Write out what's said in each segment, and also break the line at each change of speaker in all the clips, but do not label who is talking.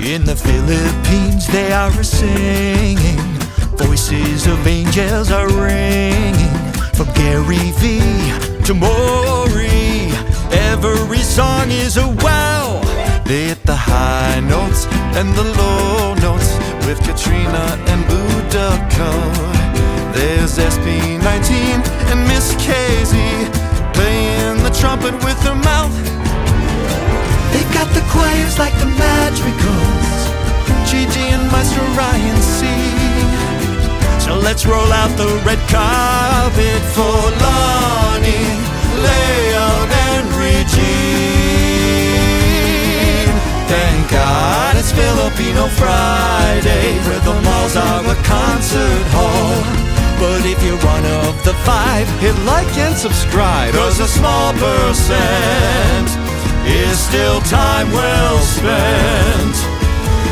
In the Philippines they are singing, voices of angels are ringing. From Gary V to Maury, every song is a wow. They hit the high notes and the low notes with Katrina and Boudica. There's SB19 and Miss Casey playing the trumpet with her mouth. They got the choirs like the Madrigals, Gigi and Maestro Ryan C. So let's roll out the red carpet for Lonnie, Leon and Regine. Thank God it's Filipino Friday, where the malls are a concert hall. But if you're one of the 5, hit like and subscribe, 'cause a small percent is still time well spent.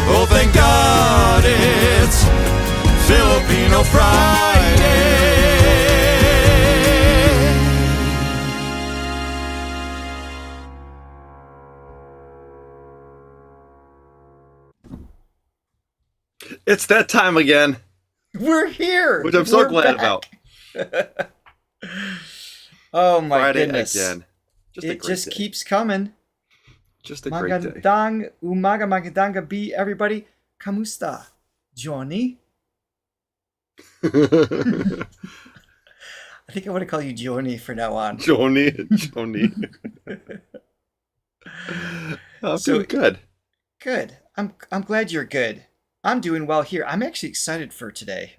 Oh, thank God it's Filipino Friday.
It's that time again.
We're here.
Which I'm so glad about.
Oh my
Friday
goodness.
Again.
It just keeps coming.
Just a great day.
Magandang umaga, magandang gabi, everybody. Kamusta? Johnny? I think I want to call you Johnny from now on.
Johnny. I'm doing good.
Good. I'm glad you're good. I'm doing well here. I'm actually excited for today.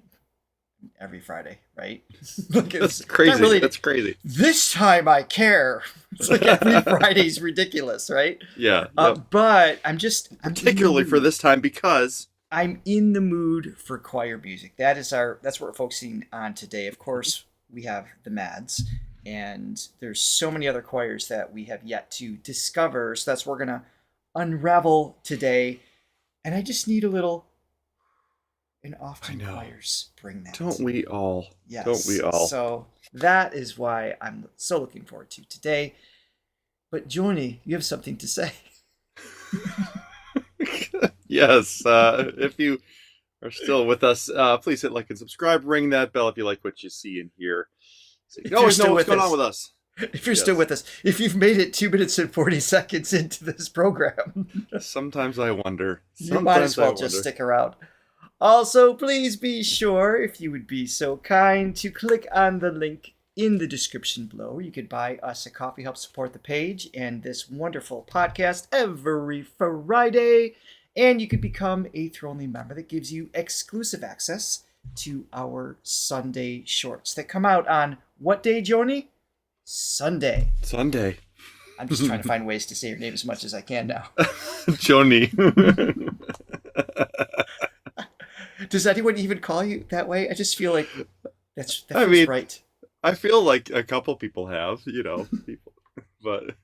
Every Friday, right? Look,
That's crazy.
Really,
that's crazy.
This time I care. It's like every Friday's ridiculous, right?
Yeah.
But I'm
particularly for this time because
I'm in the mood for choir music. That's what we're focusing on today. Of course, we have the Madz, and there's so many other choirs that we have yet to discover. So that's what we're gonna unravel today. And I just need a little. And often choirs bring that.
Don't we all?
Yes.
Don't we all?
So that is why I'm so looking forward to today. But Johnny, you have something to say.
Yes. If you are still with us, please hit like and subscribe. Ring that bell if you like what you see and hear. So you always know what's going on with us.
If you're still with us, if you've made it 2 minutes and 40 seconds into this program,
sometimes I wonder.
You might as well just stick around. Also, please be sure, if you would be so kind, to click on the link in the description below. You could buy us a coffee, help support the page and this wonderful podcast every Friday. And you could become a Throw-only member that gives you exclusive access to our Sunday shorts that come out on what day, Joni? Sunday. I'm just trying to find ways to say your name as much as I can now.
Joni.
Does anyone even call you that way? I just feel like that feels right.
I feel like a couple people have, but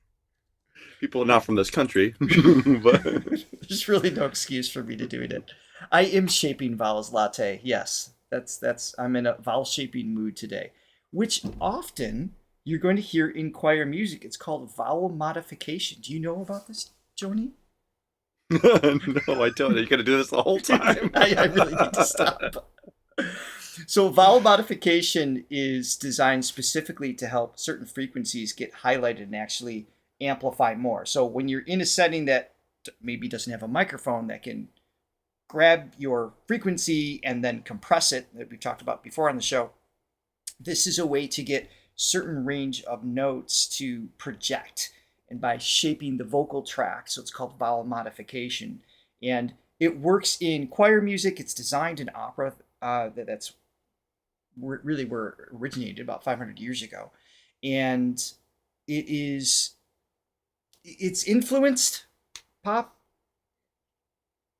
people not from this country. But
there's really no excuse for me to do it. I am shaping vowels latte. Yes, that's. I'm in a vowel shaping mood today, which often you're going to hear in choir music. It's called vowel modification. Do you know about this, Joni?
No, I don't. You're going to do this the whole time.
I really need to stop. So vowel modification is designed specifically to help certain frequencies get highlighted and actually amplify more. So when you're in a setting that maybe doesn't have a microphone that can grab your frequency and then compress it, that we talked about before on the show, this is a way to get certain range of notes to project. And by shaping the vocal track, so it's called vowel modification. And it works in choir music. It's designed in opera. That's really where it originated about 500 years ago. And it's influenced pop,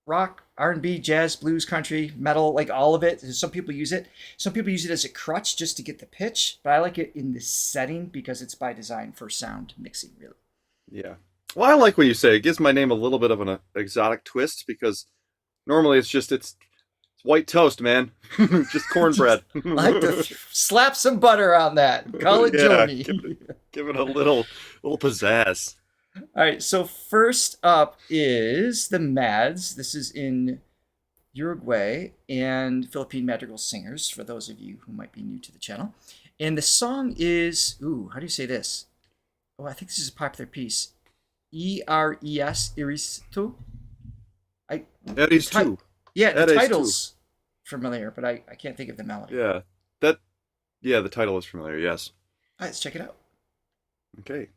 rock, R&B, jazz, blues, country, metal, like all of it. Some people use it. Some people use it as a crutch just to get the pitch. But I like it in this setting because it's by design for sound mixing, really.
Yeah. Well, I like what you say. It gives my name a little bit of an exotic twist because normally it's white toast, man. Just cornbread.
I like to slap some butter on that. Call it Joni.
Give it a little pizzazz.
All right, so first up is the Madz. This is in Uruguay and Philippine Madrigal singers, for those of you who might be new to the channel. And the song is, ooh, how do you say this? Oh, I think this is a popular piece. Eres tu?
Eres tu.
Yeah, the
Eres
title's familiar, but I can't think of the melody.
Yeah, the title is familiar. Yes.
All right, let's check it out.
Okay.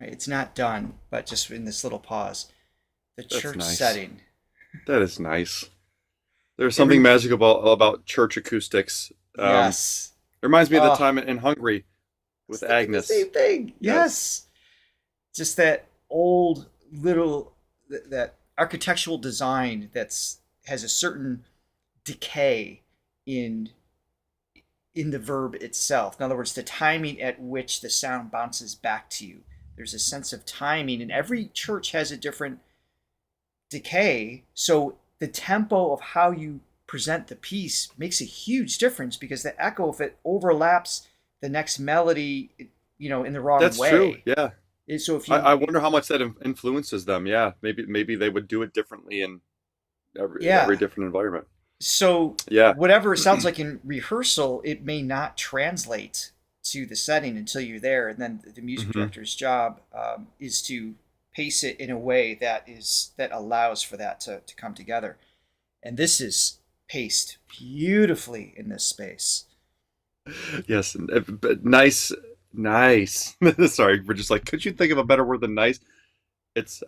It's not done, but just in this little pause. The church
nice.
setting.
That is nice. There's something magical about church acoustics.
Yes.
It reminds me of the time in Hungary with Agnes.
Same thing. Yes. Just that old little, that architectural design has a certain decay in the verb itself. In other words, the timing at which the sound bounces back to you. There's a sense of timing, and every church has a different decay. So the tempo of how you present the piece makes a huge difference, because the echo, if it overlaps the next melody, in the wrong way.
That's true. Yeah.
So if
I wonder how much that influences them. Yeah. Maybe they would do it differently in every different environment.
So whatever it sounds like in rehearsal, it may not translate to the setting until you're there, and then the music director's job is to pace it in a way that allows for that to come together. And this is paced beautifully in this space.
Yes, but nice. Sorry, we're just like, could you think of a better word than nice? Yes,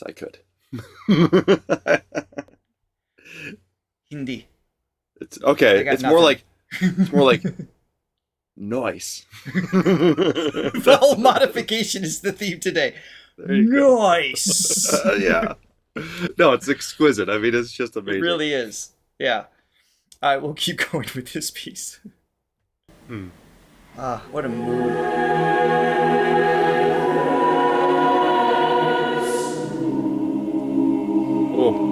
I could.
Hindi.
It's okay. It's more like noise.
The whole modification is the theme today. Noise.
Yeah. No, it's exquisite. It's just amazing.
It really is. Yeah. All right, we'll keep going with this piece. What a mood.
Oh.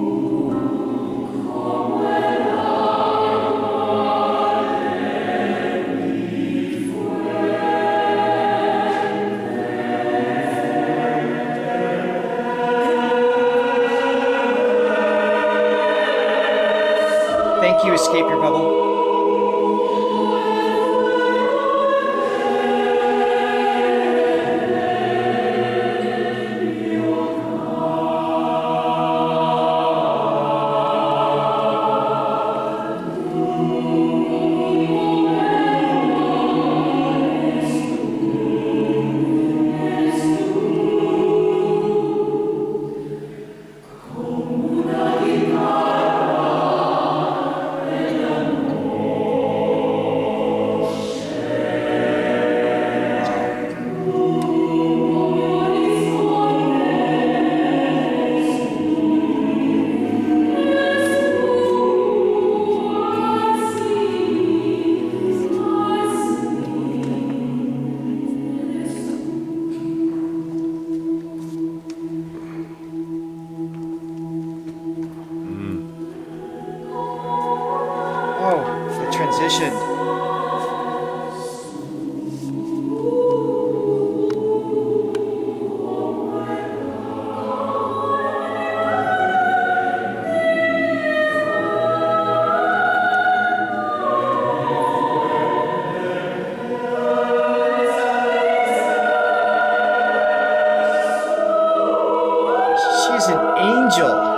Thank you, Escape Your Bubble. impassioned. She's an angel.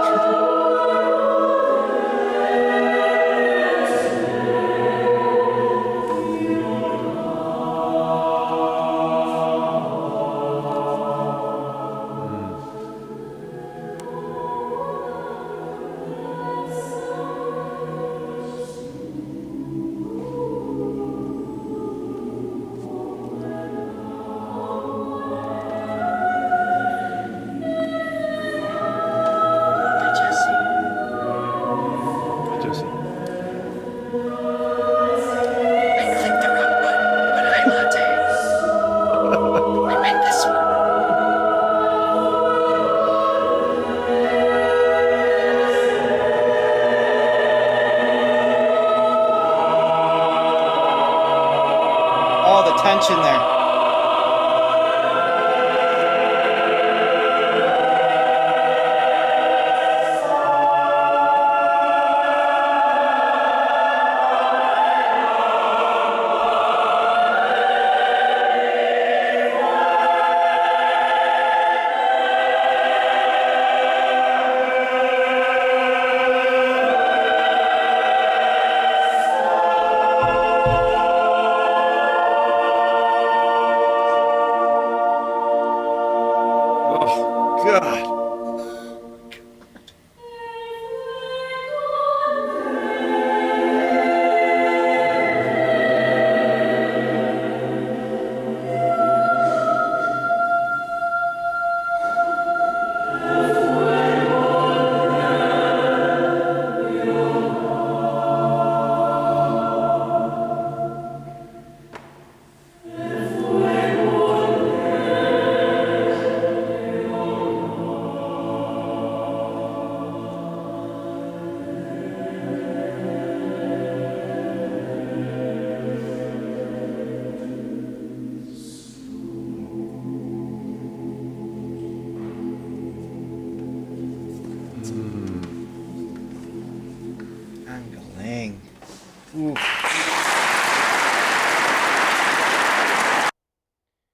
Tension there.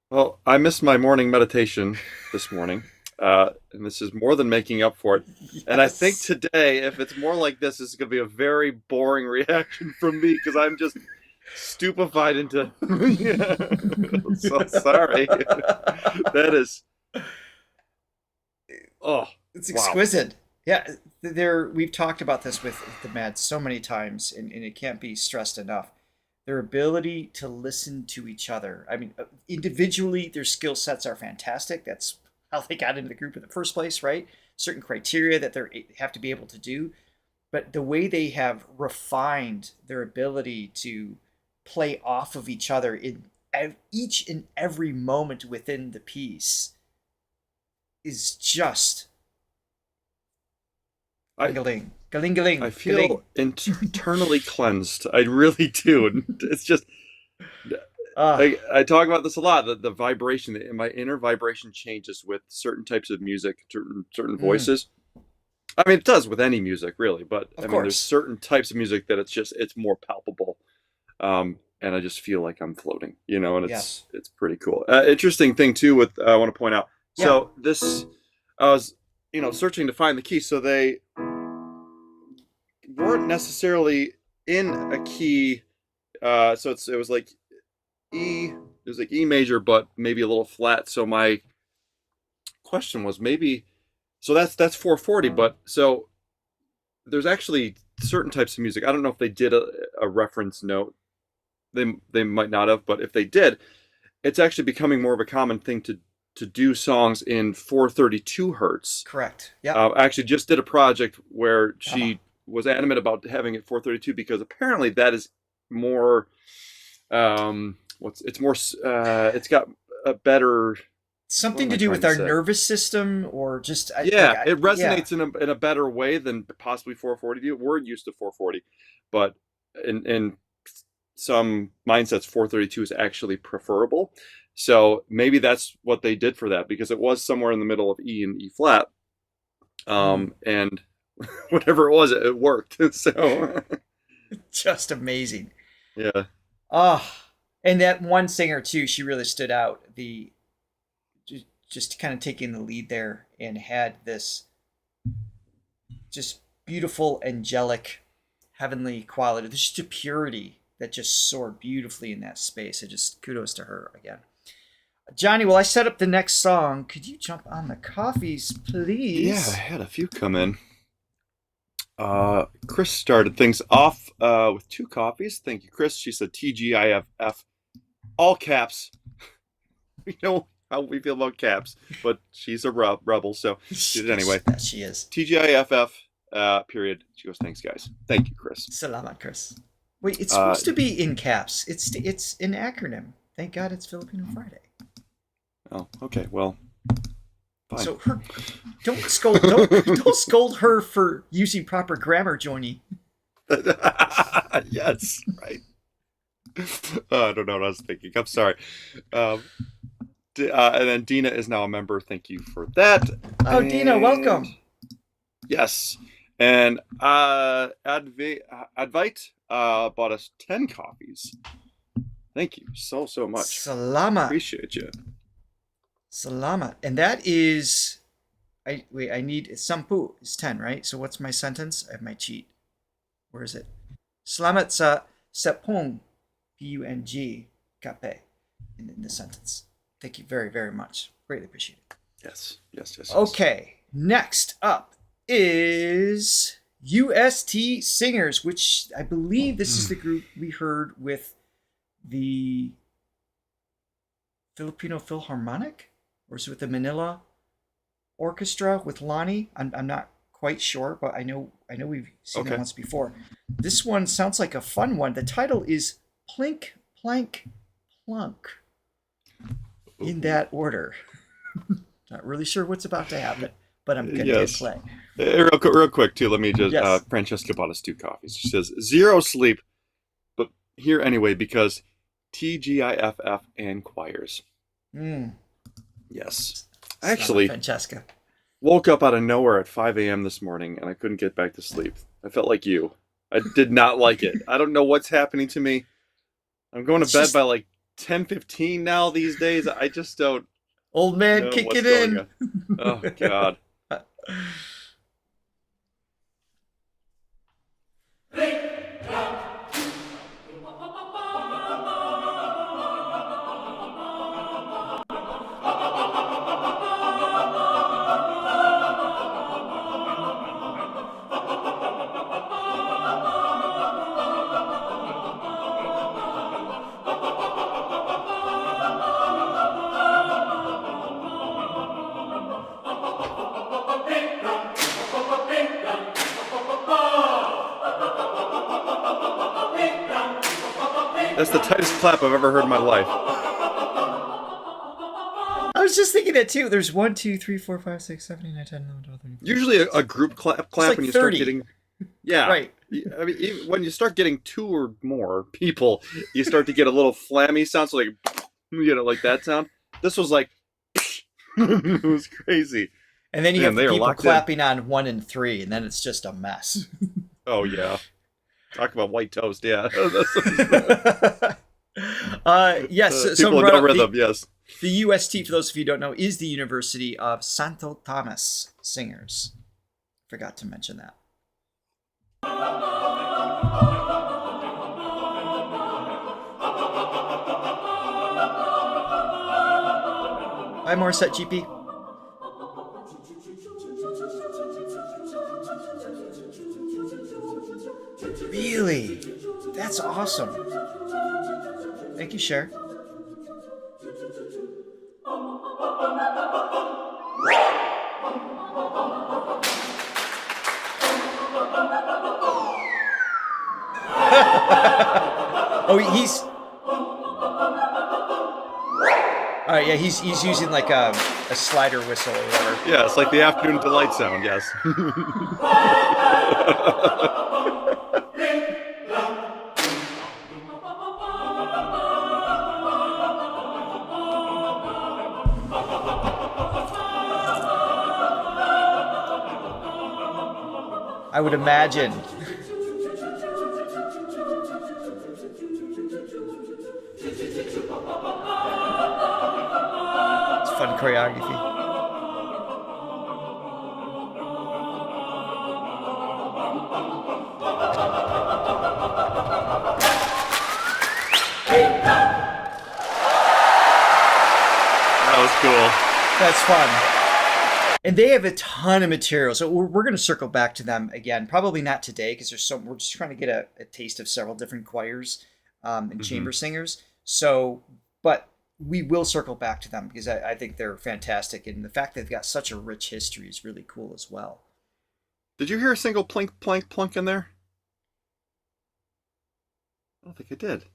Well, I missed my morning meditation this morning, and this is more than making up for it.
Yes.
And I think today, if it's more like this is going to be a very boring reaction from me because I'm just stupefied into. So sorry. That is. Oh,
it's exquisite. Wow. Yeah, we've talked about this with the Madz so many times, and it can't be stressed enough. Their ability to listen to each other. I mean, individually, their skill sets are fantastic. That's how they got into the group in the first place, right? Certain criteria that they have to be able to do. But the way they have refined their ability to play off of each other in each and every moment within the piece is just galing. Galing.
I feel internally cleansed. I really do. It's just I talk about this a lot. The vibration, my inner vibration changes with certain types of music, certain voices. I mean, it does with any music, really. But I mean, there's certain types of music that it's more palpable, and I just feel like I'm floating, and it's pretty cool. Interesting thing too. I want to point out. Yeah. So this, I was searching to find the key. So they weren't necessarily in a key, so it was like E major, but maybe a little flat. So my question was so that's 440, but so there's actually certain types of music. I don't know if they did a reference note. They might not have, but if they did, it's actually becoming more of a common thing to do songs in 432 hertz.
Correct. Yeah.
I actually just did a project where she was adamant about having it 432 because apparently that is more it's got a better
something to do with our nervous system, or just
it resonates in a better way than possibly 440. We're used to 440, but in some mindsets 432 is actually preferable. So maybe that's what they did for that, because it was somewhere in the middle of E and E flat. And whatever it was, it worked. So
Just amazing.
yeah.
And that one singer too, she really stood out. Just kind of taking the lead there, and had this just beautiful, angelic, heavenly quality. There's just a purity that just soared beautifully in that space. Just kudos to her again. Johnny, while I set up the next song, could you jump on the coffees, please?
Yeah, I had a few come in. Chris started things off with 2 coffees. Thank you, Chris. She said TGIFF, all caps. We know how we feel about caps, but she's a rebel, so she did anyway.
That she is.
TGIFF, period. She goes, thanks, guys. Thank you, Chris.
Salamat, Chris. Wait, it's supposed to be in caps. It's an acronym. Thank God it's Filipino Friday.
Oh, okay. Well, fine.
So don't scold her for using proper grammar, Johnny.
Yes, right. I don't know what I was thinking. I'm sorry. And then Dina is now a member. Thank you for that.
Oh, Dina, welcome.
Yes. And Advite bought us 10 coffees. Thank you so much.
Salamat.
Appreciate you.
Salamat. And that is... I need... Sampu is 10, right? So what's my sentence? I have my cheat. Where is it? Salamat sa sepung, P-U-N-G, kape, in the sentence. Thank you very, very much. Greatly appreciate it.
Yes.
Okay. Next up is UST Singers, which I believe this is the group we heard with the Filipino Philharmonic, or is it with the Manila Orchestra with Lonnie? I'm not quite sure, but I know we've seen it once before. This one sounds like a fun one. The title is Plink, Plank, Plunk, in that order. Not really sure what's about to happen, but I'm gonna hit play.
Real quick too. Let me just. Francesca bought us 2 coffees. She says 0 sleep, but here anyway because TGIFF and choirs. Yes, actually,
Francesca
woke up out of nowhere at 5 a.m. this morning and I couldn't get back to sleep. I felt like you. I did not like it. I don't know what's happening to me. I'm going to bed by like 10:15 now these days. I just don't.
Old man kicking in.
Oh God. That's the tightest clap I've ever heard in my life.
I was just thinking that too. There's 1, 2, 3, 4, 5, 6, 7, 8, 9, 10, 11, 12, 13.
Usually a group clap
like
when you
30.
start getting. Yeah.
Right.
I mean, even when you start getting 2 or more people, you start to get a little flammy sound. So like, like that sound. This was like, it was crazy.
And then you have people clapping on 1 and 3, and then it's just a mess.
Oh yeah. Talk about white toast, yeah.
Yes,
people with no rhythm, yes.
The UST, for those of you who don't know, is the University of Santo Tomas Singers. Forgot to mention that. Bye, Morissette GP. Really? That's awesome. Thank you, Cher. Oh, he's... All right, yeah, he's using like a slider whistle or whatever.
Yeah, it's like the afternoon delight sound, yes.
I would imagine. It's fun choreography.
That was cool.
That's fun. And they have a ton of material. So we're going to circle back to them again. Probably not today because we're just trying to get a taste of several different choirs and chamber singers. So, but we will circle back to them because I think they're fantastic. And the fact they've got such a rich history is really cool as well.
Did you hear a single plink, plank, plunk in there? I don't think I did.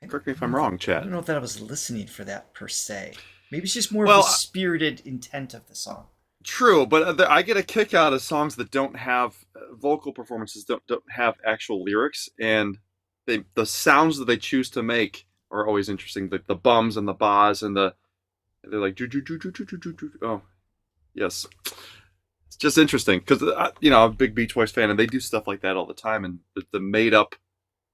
Correct me if I'm wrong,
I
chat.
don't know that I was listening for that per se. Maybe it's just more of the spirited intent of the song.
True, but I get a kick out of songs that don't have vocal performances, don't have actual lyrics, and the sounds that they choose to make are always interesting. The bums and the bahs and they're like oh, yes, it's just interesting because I'm a big Beach Boys fan, and they do stuff like that all the time, and the made up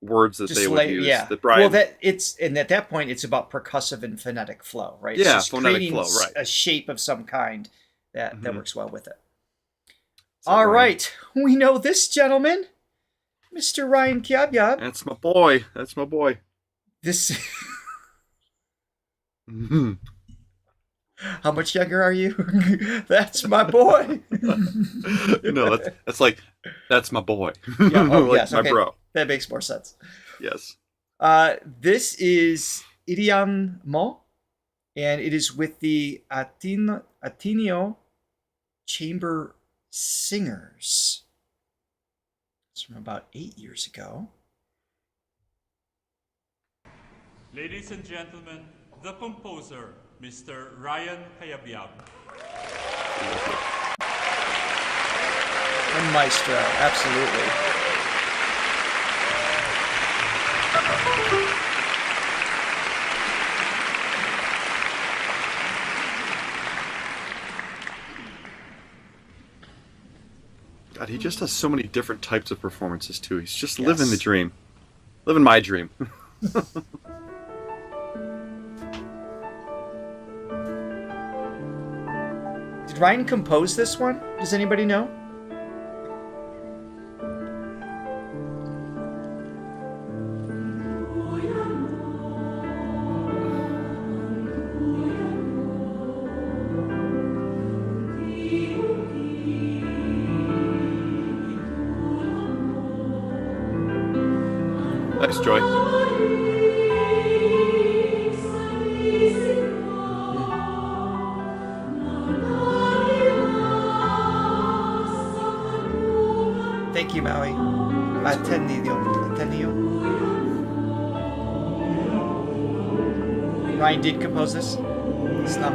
words that they would use.
Yeah.
That Brian,
and at that point it's about percussive and phonetic flow, right?
Yeah,
it's just
phonetic flow, right?
A shape of some kind that works well with it. All right, we know this gentleman, Mr. Ryan Cayabyab.
That's my boy. That's my boy.
This. How much younger are you? That's my boy.
That's my boy.
Yeah,
yes, my bro.
That makes more sense.
Yes.
This is Iduyan Mo, and it is with the Ateneo Chamber Singers. It's from about 8 years ago.
Ladies and gentlemen, the composer, Mr. Ryan Cayabyab.
And maestro, absolutely.
God, he just has so many different types of performances too. He's just living the dream. Living my dream.
Did Ryan compose this one? Does anybody know?
Thanks, Joy.
Thank you, Maui. Ateneo. Ryan did compose this. It's not.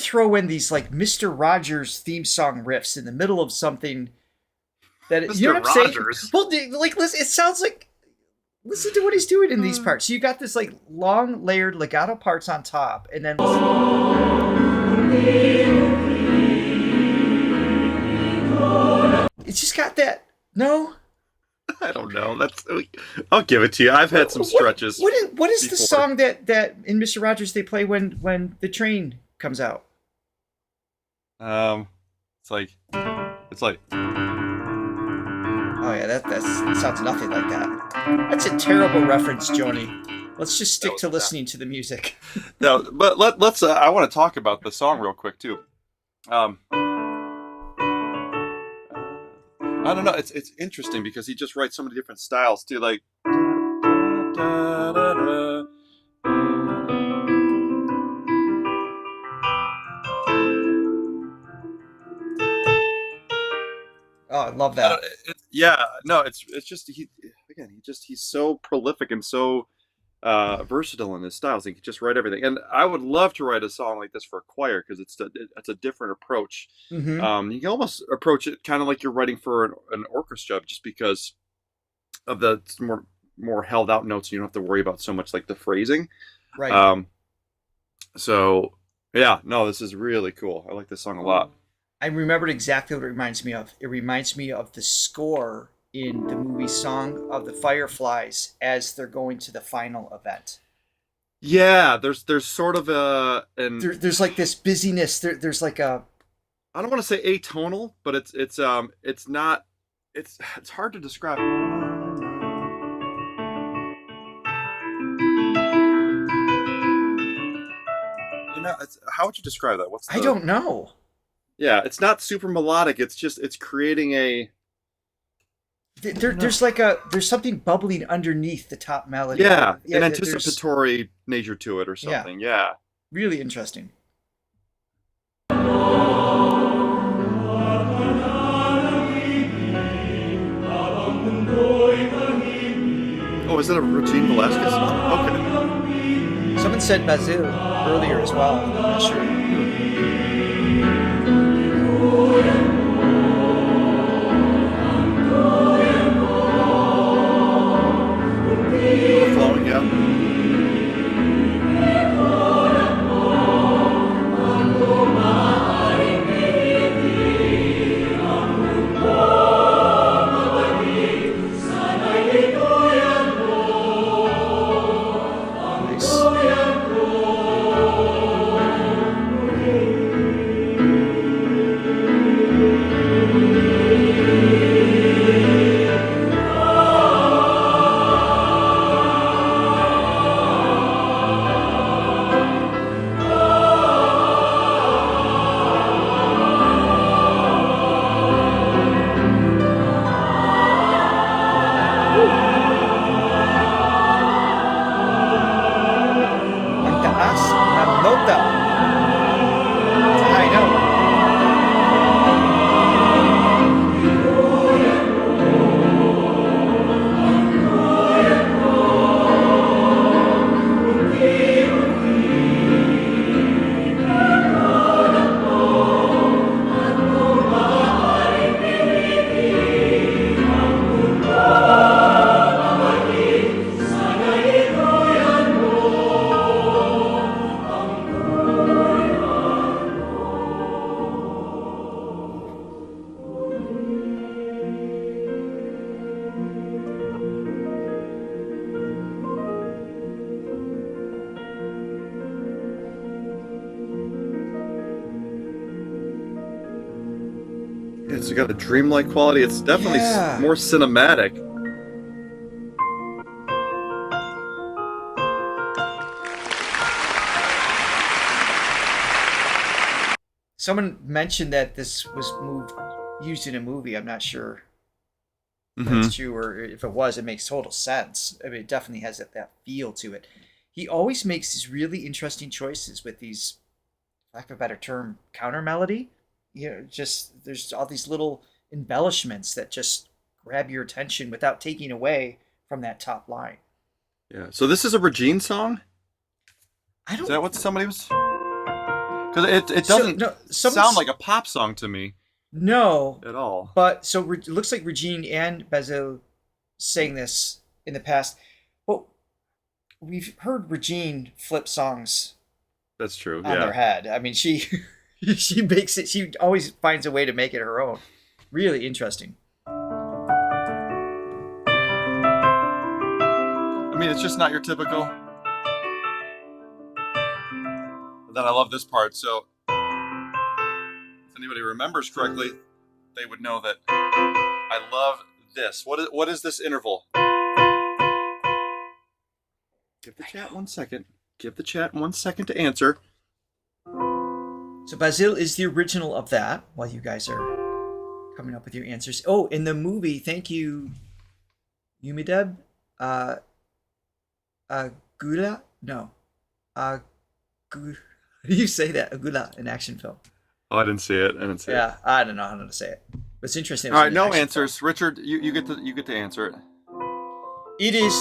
Throw in these like Mr. Rogers theme song riffs in the middle of something that
Mr.
you know what I'm
Rogers.
saying? Well, like listen, it sounds like listen to what he's doing in these parts. So you got this like long layered legato parts on top, and then it's just got that. No,
I don't know. I'll give it to you. I've had some stretches.
What is the
before.
song that in Mr. Rogers they play when the train comes out?
It's like.
Oh yeah, that sounds nothing like that. That's a terrible reference, Joni. Let's just stick to listening to the music.
No, but let's. I want to talk about the song real quick too. I don't know. It's interesting because he just writes so many different styles too. Like.
love that.
Yeah, no, it's just he's so prolific and so versatile in his styles. He can just write everything. And I would love to write a song like this for a choir because it's a different approach.
Mm-hmm.
You can almost approach it kind of like you're writing for an orchestra, just because of the more held out notes. You don't have to worry about so much like the phrasing.
Right.
So yeah, no, this is really cool. I like this song a lot.
I remembered exactly what it reminds me of. It reminds me of the score in the movie Song of the Fireflies as they're going to the final event.
Yeah, there's sort of
There's like this busyness. There's like a,
I don't want to say atonal, but it's not, it's hard to describe. How would you describe that?
I don't know.
Yeah, it's not super melodic. It's creating a.
There's something bubbling underneath the top melody.
Yeah, an anticipatory nature to it or something. Yeah.
Really interesting.
Oh, is that a Regine Velasquez song? Okay.
Someone said Basil earlier as well. I'm not sure.
Flowing, yeah. It's got a dreamlike quality. It's definitely more cinematic.
Someone mentioned that this was used in a movie. I'm not sure if
Mm-hmm.
that's true, or if it was, it makes total sense. I mean, it definitely has that feel to it. He always makes these really interesting choices with these, for lack of a better term, counter melody. You know, just there's all these little embellishments that just grab your attention without taking away from that top line.
Yeah. So this is a Regine song?
I don't.
Is that what somebody was? Because it doesn't sound like a pop song to me.
No.
At all.
But so it looks like Regine and Basil sang this in the past. But we've heard Regine flip songs.
That's true.
On their head. I mean, she makes it. She always finds a way to make it her own. Really interesting.
I mean, it's just not your typical. But then I love this part. So if anybody remembers correctly, they would know that I love this. What is this interval? Give the chat 1 second. Give the chat 1 second to answer.
So Basil is the original of that, while you guys are coming up with your answers. Oh, in the movie, thank you, Umideb. Gula? No. How do you say that? Agula, an action film.
Oh, I didn't see it.
Yeah, I don't know how to say it. What's interesting.
All right, no answers. Richard, you get to answer it.
It is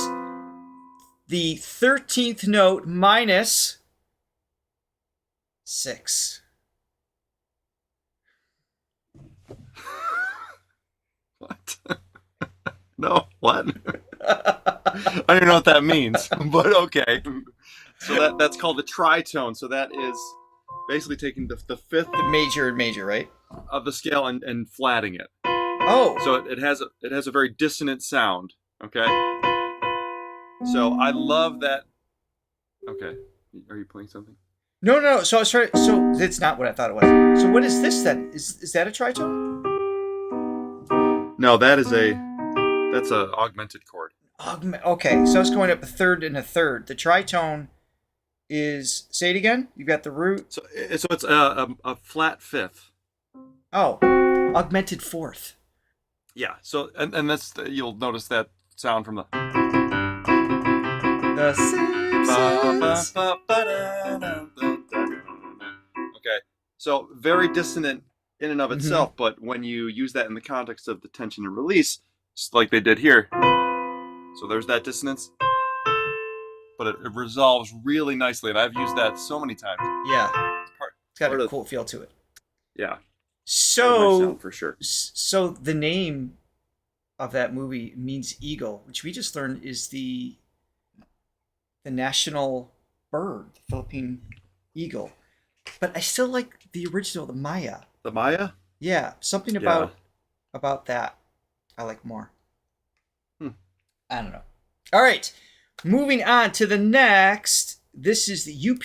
the 13th note minus 6.
What? No, what? I don't even know what that means, but okay. So that's called the tritone. So that is basically taking the fifth
The major and major, right?
of the scale and flatting it.
Oh.
So it has a very dissonant sound. Okay. So I love that. Okay, are you playing something?
No. So I was trying. So that's not what I thought it was. So what is this then? Is that a tritone?
No, that's a augmented chord.
Okay, so it's going up a third and a third. The tritone is, say it again. You've got the root.
So it's a flat fifth.
Oh, augmented fourth.
Yeah. So and that's you'll notice that sound from the.
The Simpsons.
Okay. So very dissonant in and of itself, but when you use that in the context of the tension and release, just like they did here. So there's that dissonance, but it resolves really nicely, and I've used that so many times.
Yeah, it's got a cool feel to it.
Yeah.
So
sound for sure.
So the name of that movie means eagle, which we just learned is the national bird, the Philippine eagle. But I still like the original, the Maya.
The Maya?
Yeah, something about that I like more. I don't know. All right, moving on to the next. This is the UP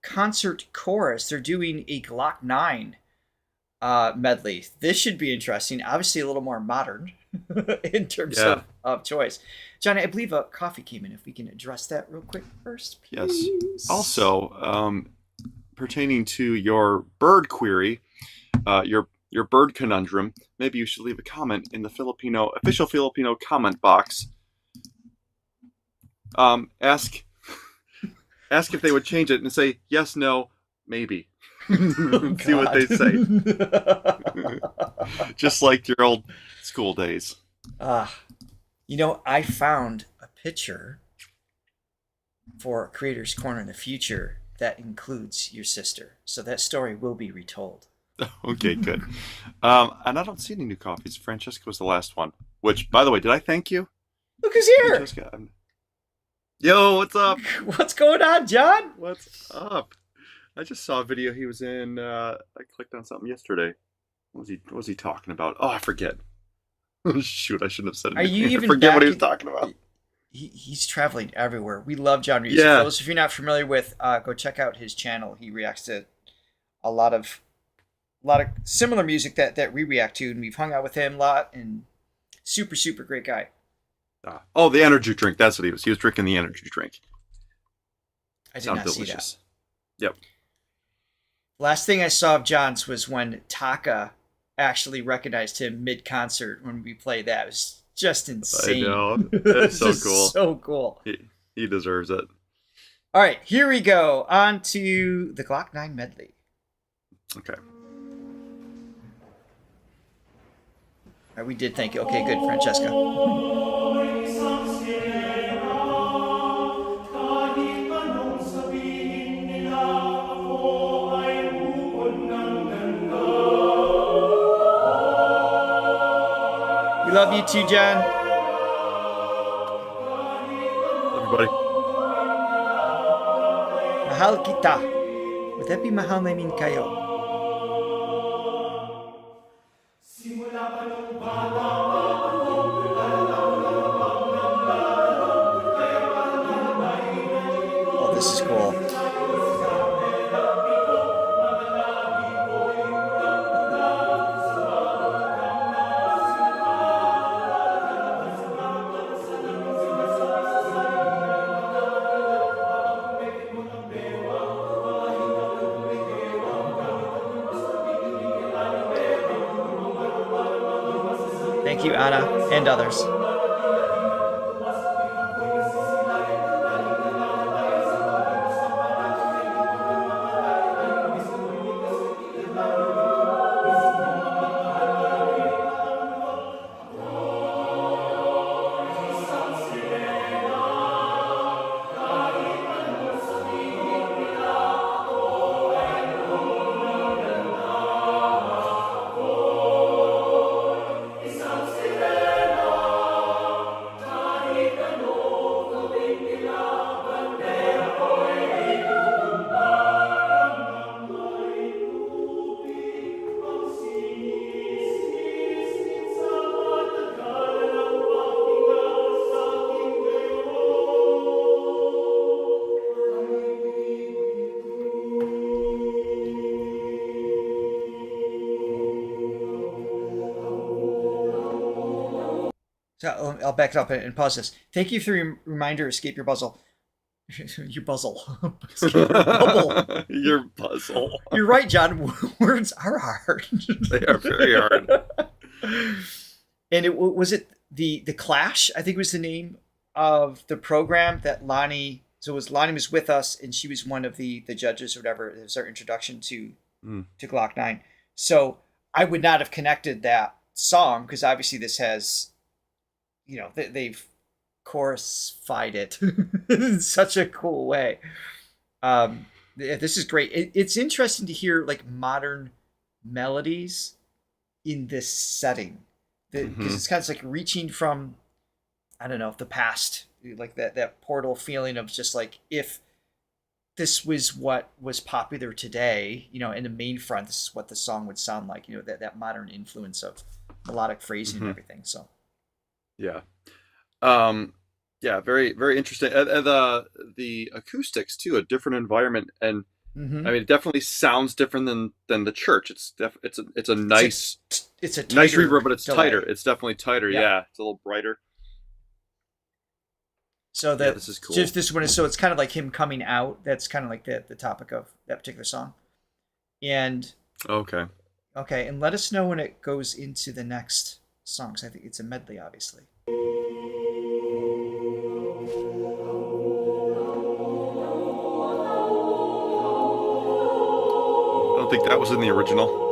Concert Chorus. They're doing a Glock 9 medley. This should be interesting. Obviously a little more modern in terms of choice. Johnny, I believe a coffee came in. If we can address that real quick first, please.
Yes. Also, pertaining to your bird query, your bird conundrum, maybe you should leave a comment in the official Filipino comment box. Ask if they would change it and say yes, no, maybe. See what they say. Just like your old school days.
I found a picture for Creator's Corner in the future that includes your sister. So that story will be retold.
Okay, good. And I don't see any new coffees. Francesca was the last one. Which, by the way, did I thank you?
Look who's here.
Francesca, yo, what's up?
What's going on, John?
What's up? I just saw a video he was in. I clicked on something yesterday. What was he talking about? Oh, I forget. Shoot, I shouldn't have said it.
Are you even
I forget what he was
back
talking about.
He's traveling everywhere. We love John Reese.
Yeah.
For those if you're not familiar with, go check out his channel. He reacts to a lot of similar music that we react to, and we've hung out with him a lot. And super, super great guy.
Oh, the energy drink. That's what he was. He was drinking the energy drink.
I did not
delicious.
see that.
Yep.
Last thing I saw of John's was when Taka actually recognized him mid-concert when we played that. It was just insane.
I know. That's so cool.
So cool.
He deserves it.
All right, here we go. On to the Glock 9 medley.
Okay.
All right, we did thank you. Okay, good, Francesca. We love you too, John.
Everybody.
Mahal kita. Whatever mahal namin kayo. Oh, this is cool. Thank you, Anna, and others. I'll back it up and pause this. Thank you for your reminder. Escape your puzzle. Your puzzle. Escape your bubble.
Your puzzle.
You're right, John. Words are hard.
They are very hard.
And was it the Clash? I think was the name of the program that Lonnie. So Lonnie was with us, and she was one of the judges or whatever. It was our introduction to Glock 9. So I would not have connected that song because obviously this has, they've chorusfied it in such a cool way. This is great. It's interesting to hear like modern melodies in this setting because it's kind of like reaching from, I don't know, the past, like that portal feeling of just like if this was what was popular today, in the main front, this is what the song would sound like, that modern influence of melodic phrasing and everything. So
yeah. Yeah, very, very interesting. And the acoustics too, a different environment, and I mean, it definitely sounds different than the church. It's a nice,
it's a
nice reverb, but it's
delay.
tighter. It's definitely tighter. Yeah, it's a little brighter.
So
this is cool.
Just this one is so it's kind of like him coming out. That's kind of like the topic of that particular song. And
okay,
and let us know when it goes into the next song. So I think it's a medley, obviously.
I don't think that was in the original.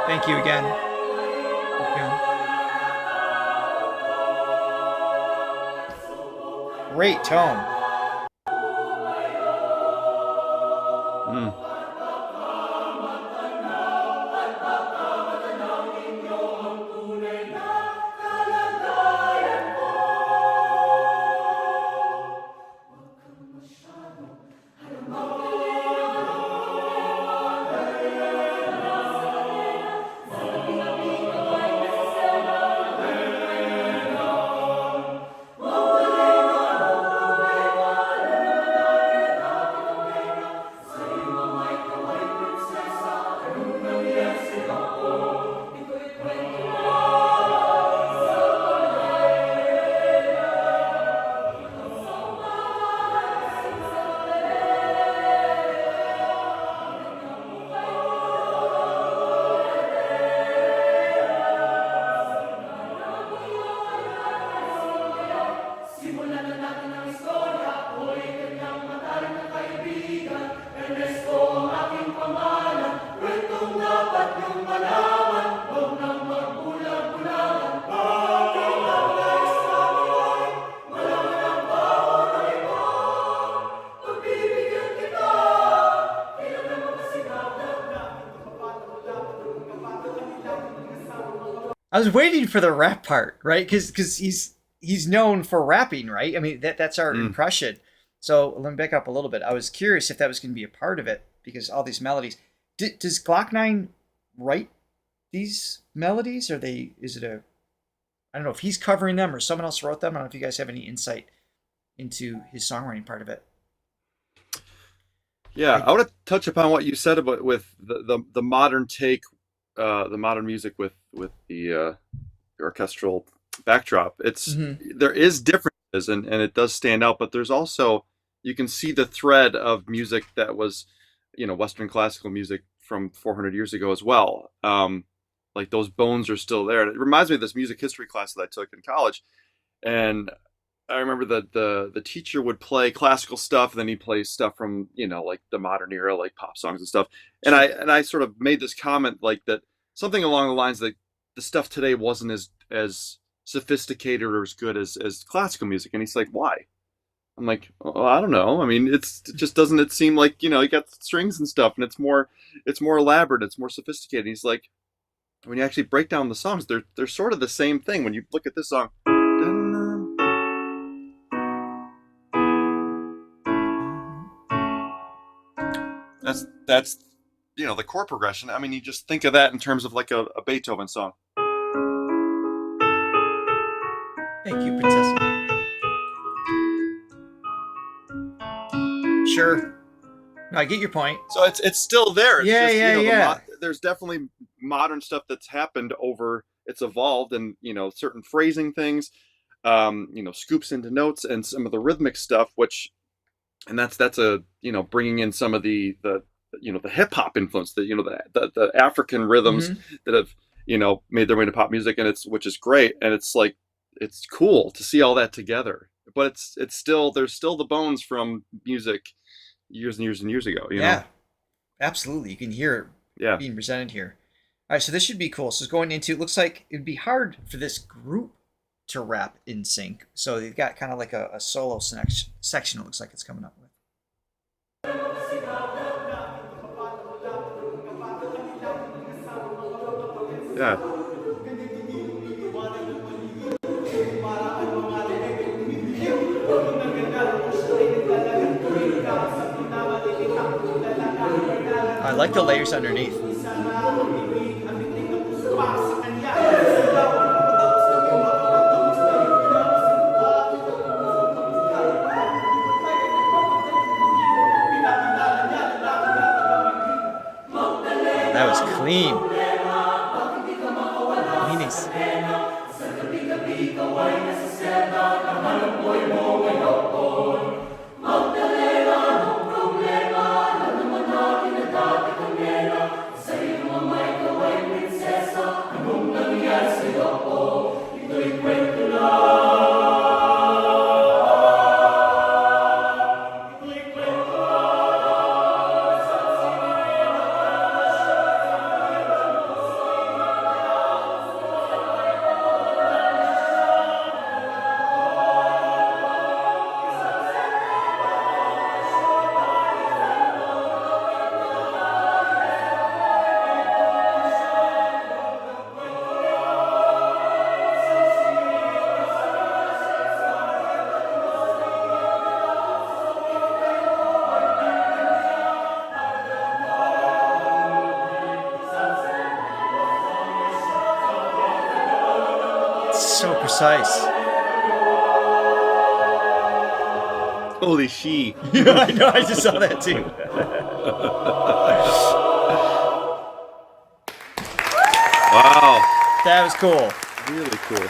Thank you again. Great tone. I was waiting for the rap part, right? Because he's known for rapping, right? I mean, that's our impression. So let me back up a little bit. I was curious if that was going to be a part of it because all these melodies. Does Glock 9 write these melodies? Or is it I don't know if he's covering them or someone else wrote them. I don't know if you guys have any insight into his songwriting part of it.
Yeah, I want to touch upon what you said about with the modern take, the modern music with the orchestral backdrop. It's there is differences and it does stand out, but there's also you can see the thread of music that was, Western classical music from 400 years ago as well. Like those bones are still there. And it reminds me of this music history class that I took in college, and I remember that the teacher would play classical stuff, and then he plays stuff from like the modern era, like pop songs and stuff. And I sort of made this comment like that something along the lines that the stuff today wasn't as sophisticated or as good as classical music. And he's like, why? I'm like, oh, I don't know. I mean, it just doesn't it seem like you got strings and stuff, and it's more elaborate, it's more sophisticated. And he's like, when you actually break down the songs, they're sort of the same thing. When you look at this song. That's the chord progression. I mean, you just think of that in terms of like a Beethoven song.
Thank you, Princess. Sure. No, I get your point.
So it's still there. It's
yeah.
There's definitely modern stuff that's happened over. It's evolved, and certain phrasing things, scoops into notes and some of the rhythmic stuff, and that's a bringing in some of the hip hop influence, the African rhythms that have made their way into pop music, and which is great, and it's like it's cool to see all that together. But it's still there's still the bones from music years and years and years ago.
Yeah, absolutely. You can hear it being presented here. All right, so this should be cool. So it's going into, it looks like it'd be hard for this group to rap in sync. So they've got kind of like a solo section it looks like it's coming up with.
Yeah.
I like the layers underneath. That was clean. Cleanies. So precise.
Holy she.
Yeah, I know. I just saw that too.
Wow.
That was cool.
Really cool.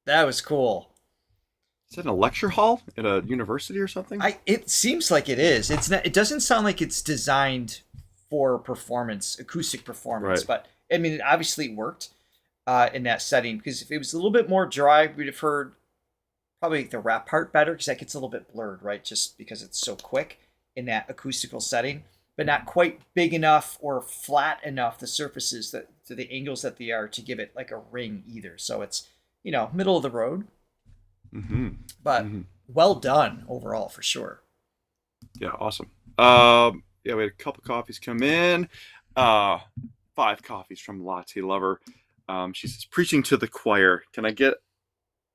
That was cool.
Is that in a lecture hall at a university or something?
It seems like it is. It's not. It doesn't sound like it's designed for performance, acoustic performance.
Right.
But I mean, it obviously worked in that setting, because if it was a little bit more dry, we'd have heard probably the rap part better, because that gets a little bit blurred, right? Just because it's so quick in that acoustical setting, but not quite big enough or flat enough, the surfaces that to the angles that they are, to give it like a ring either. So it's middle of the road. But well done overall, for sure.
Yeah, awesome. Yeah, we had a couple coffees come in. 5 coffees from Latte Lover. She says, preaching to the choir. Can I get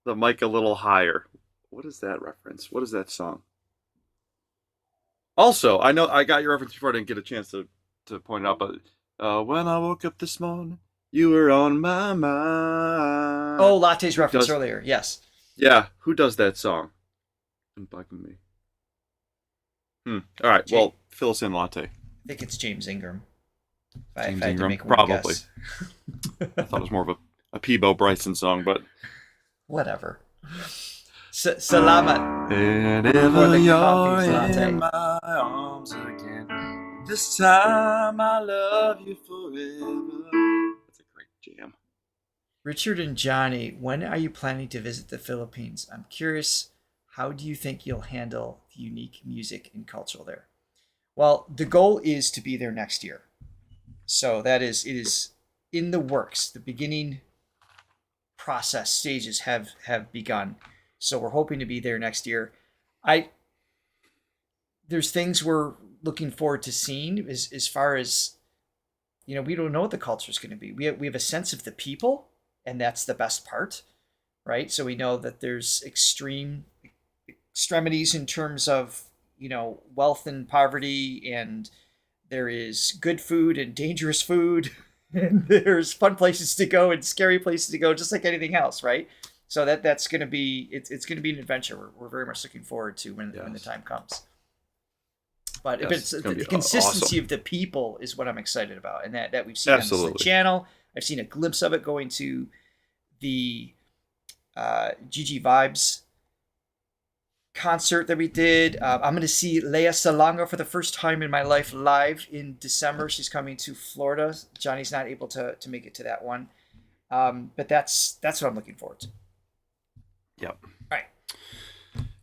the mic a little higher? What is that reference? What is that song? Also, I know I got your reference before. I didn't get a chance to point it out, but when I woke up this morning, you were on my mind.
Oh, Latte's reference earlier. Yes.
Yeah, who does that song? Been bugging me. All right. Well, fill us in, Latte.
I think it's James Ingram.
James
if I had to
Ingram,
make one
probably.
guess.
I thought it was more of a Peebo Bryson song, but
Whatever. Salamat.
and
For
ever
the
you're
coffee's latte.
in my arms again. This time I love you forever. That's a great jam.
Richard and Johnny, when are you planning to visit the Philippines? I'm curious, how do you think you'll handle the unique music and culture there? Well, the goal is to be there next year. So it is in the works. The beginning process stages have begun. So we're hoping to be there next year. There's things we're looking forward to seeing as far as, we don't know what the culture is going to be. We have a sense of the people, and that's the best part, right? So we know that there's extremities in terms of, wealth and poverty, and there is good food and dangerous food, and there's fun places to go and scary places to go, just like anything else, right? So that's going to be, it's going to be an adventure we're very much looking forward to when the time comes. But
Yes,
it's
it's
the consistency
awesome.
of the people is what I'm excited about, and that we've seen on the channel. I've seen a glimpse of it going to the GG Vibes concert that we did. I'm going to see Lea Salonga for the first time in my life live in December. She's coming to Florida. Johnny's not able to make it to that one, but that's what I'm looking forward to.
Yep.
All right.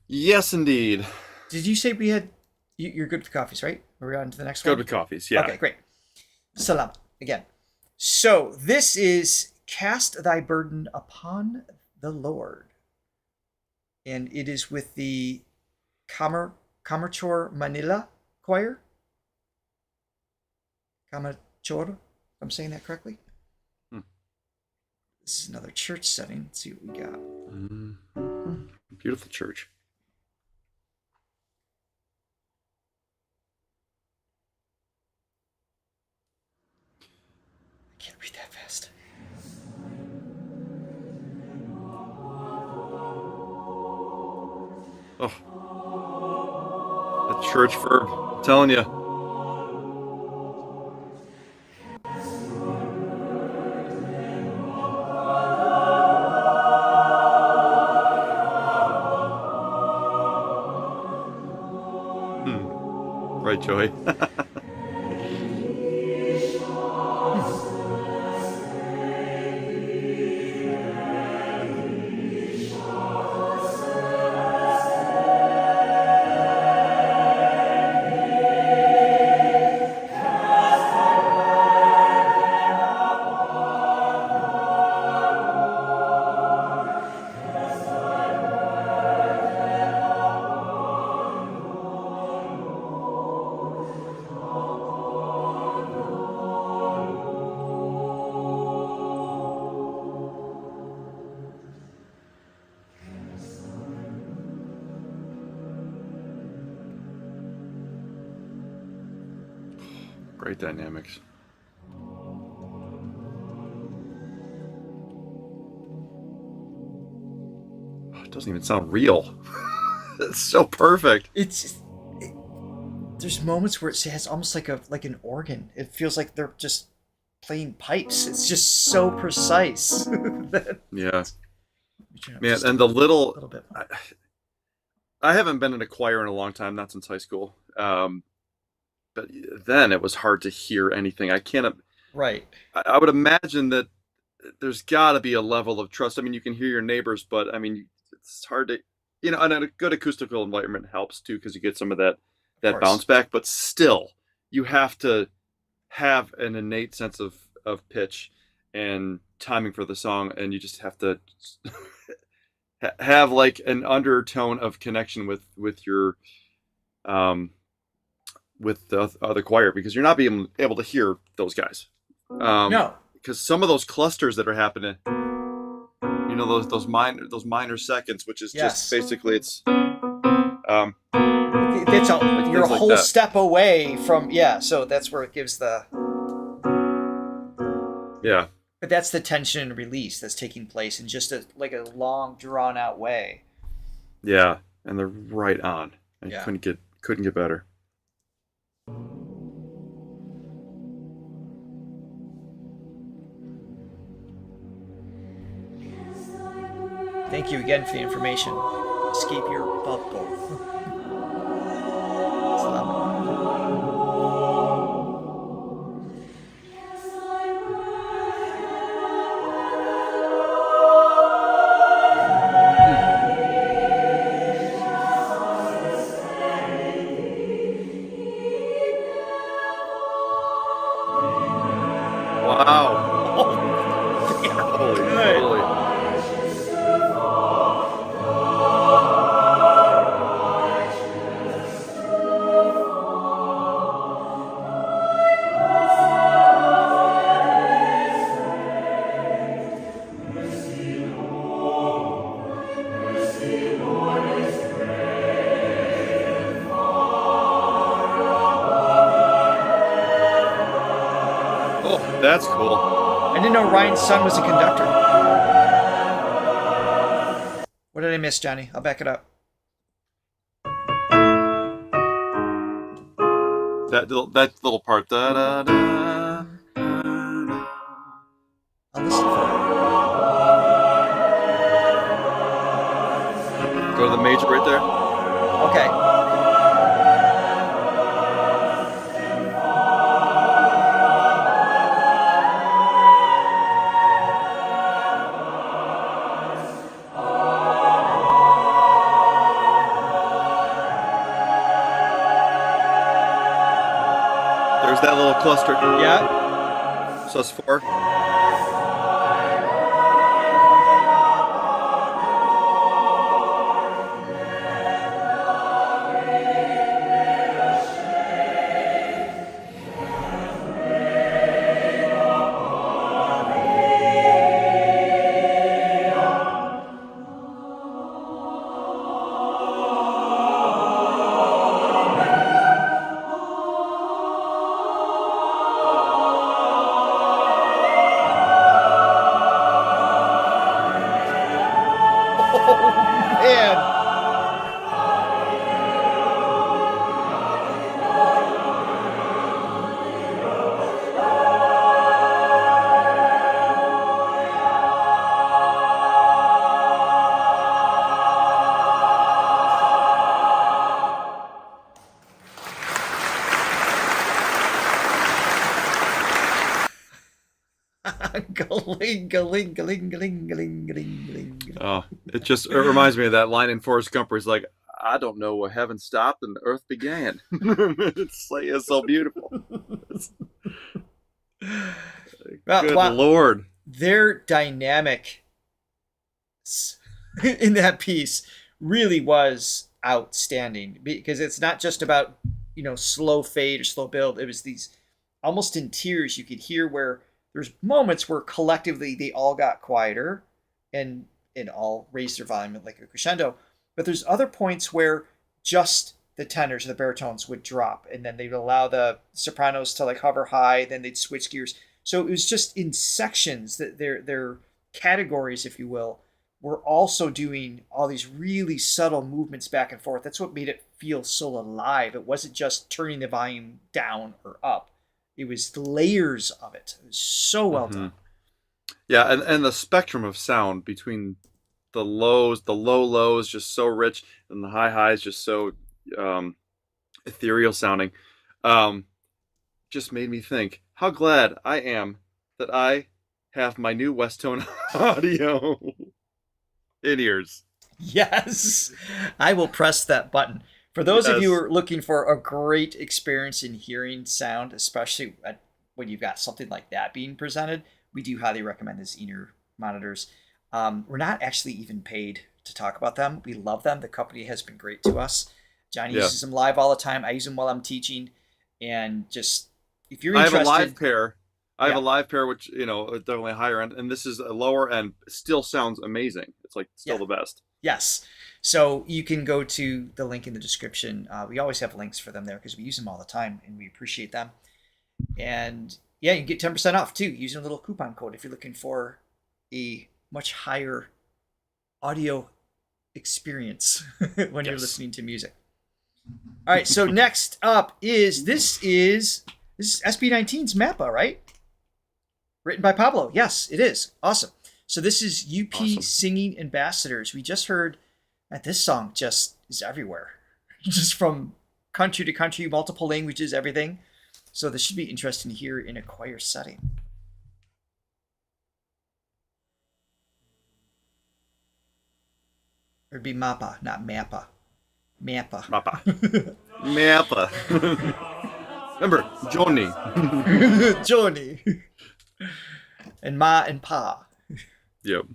Yes, indeed.
Did you say we had? You're good with the coffees, right? Are we on to the next one?
Good with coffees, yeah.
Okay, great. Salamat again. So this is Cast Thy Burden Upon the Lord. And it is with the Kamarchor Manila Choir. Kamarchor, if I'm saying that correctly. This is another church setting. Let's see what we got.
Mm-hmm. Beautiful church.
I can't read that fast.
Oh, the church verb. I'm telling you. Right, Joey. Great dynamics. Oh, it doesn't even sound real. It's so perfect.
There's moments where it has almost like an organ. It feels like they're just playing pipes. It's just so precise.
Yeah. Man, and the little bit. I haven't been in a choir in a long time, not since high school. But then it was hard to hear anything. I can't.
Right.
I would imagine that there's got to be a level of trust. I mean, you can hear your neighbors, but I mean, it's hard to, and a good acoustical environment helps too, because you get some of that bounce back. But still, you have to have an innate sense of pitch and timing for the song, and you just have to have like an undertone of connection with your with the other choir, because you're not being able to hear those guys.
No,
because some of those clusters that are happening, those minor seconds, which is just basically it's
you're a whole
like
step away from so that's where it gives the but that's the tension and release that's taking place in just a long drawn out way.
And they're right on. Couldn't get better.
Thank you again for the information. Escape your bubble.
That's cool.
I didn't know Ryan's son was a conductor. What did I miss, Johnny? I'll back it up.
That little part. Da, da, da,
I'll listen for it.
Go to the major right there.
Okay.
That little cluster.
Yeah.
So it's 4. Oh, it reminds me of that line in Forrest Gump where he's like, I don't know where heaven stopped and the earth began. It's so beautiful. Good Lord.
Their dynamic in that piece really was outstanding, because it's not just about, slow fade or slow build. It was these almost in tears. You could hear where there's moments where collectively they all got quieter and all raised their volume like a crescendo. But there's other points where just the tenors or the baritones would drop, and then they'd allow the sopranos to hover high, then they'd switch gears. So it was just in sections that their categories, if you will, were also doing all these really subtle movements back and forth. That's what made it feel so alive. It wasn't just turning the volume down or up. It was the layers of it. It was so well done.
Yeah, and the spectrum of sound between the low lows just so rich, and the high highs just so ethereal sounding. Just made me think how glad I am that I have my new Westone audio in ears.
Yes, I will press that button. For those of you who are looking for a great experience in hearing sound, especially when you've got something like that being presented, we do highly recommend these in-ear monitors. We're not actually even paid to talk about them. We love them. The company has been great to us. Johnny uses them live all the time. I use them while I'm teaching. And just, if you're interested...
I have a live pair. I have a live pair, which, definitely higher end. And this is a lower end. Still sounds amazing. It's still the best.
Yes. So you can go to the link in the description. We always have links for them there because we use them all the time and we appreciate them. And you can get 10% off too using a little coupon code if you're looking for a much higher audio experience when you're listening to music. All right, so next up is this is SB19's MaPa, right? Written by Pablo. Yes, it is. Awesome. So this is UP
Awesome.
Singing Ambassadors. We just heard that this song just is everywhere. Just from country to country, multiple languages, everything. So this should be interesting to hear in a choir setting. It'd be MaPa, not MaPa. MaPa.
MaPa. MaPa. Remember, Johnny.
Johnny. And Ma and Pa.
Yep.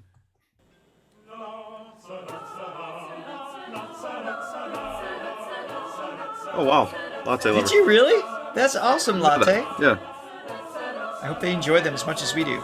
Oh, wow. Latte lover.
Did you really? That's awesome, Latte.
Yeah.
I hope they enjoy them as much as we do.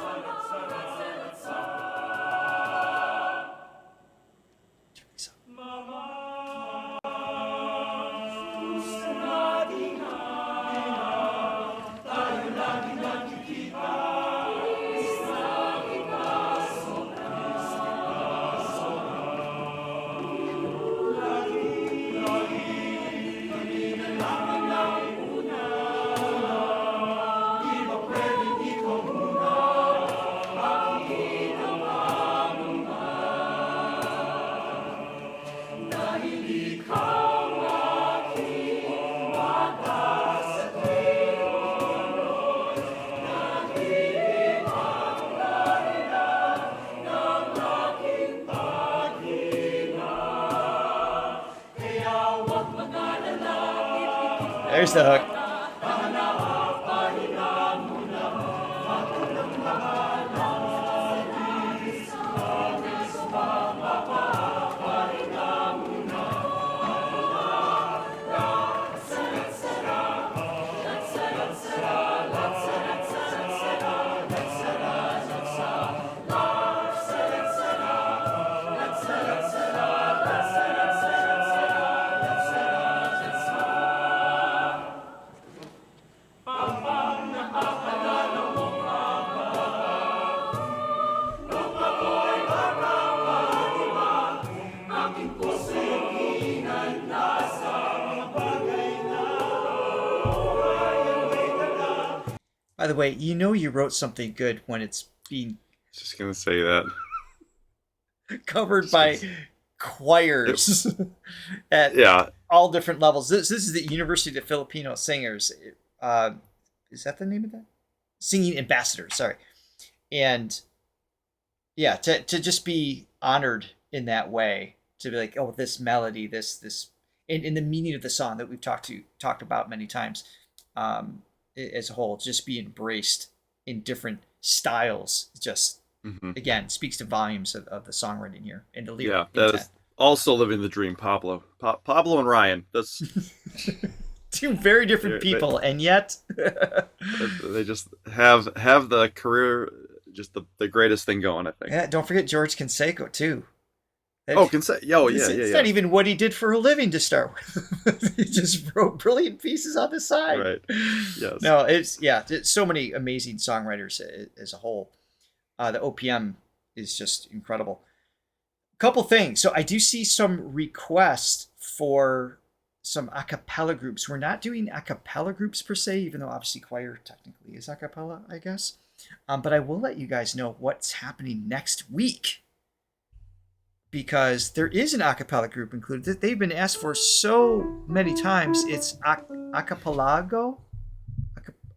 There's the hook. By the way, you know you wrote something good when it's being
Just gonna say that.
covered by choirs at all different levels. This is the University of Filipino Singers. Is that the name of that? Singing Ambassadors, sorry. And yeah, to just be honored in that way, to be like, oh, this melody, this in the meaning of the song that we've talked about many times, as a whole, just be embraced in different styles, just again speaks to volumes of the songwriting here and the lyric.
Yeah, that is also living the dream. Pablo and Ryan. That's
two very different people, and yet
they just have the career, just the greatest thing going, I think.
Yeah, don't forget George Canseco too.
It's
not even what he did for a living to start with. He just wrote brilliant pieces on the side.
Right. Yes.
No, it's so many amazing songwriters as a whole. The OPM is just incredible. A couple things. So I do see some requests for some a cappella groups. We're not doing a cappella groups per se, even though obviously choir technically is a cappella, I guess. But I will let you guys know what's happening next week, because there is an a cappella group included that they've been asked for so many times. It's Acapelago.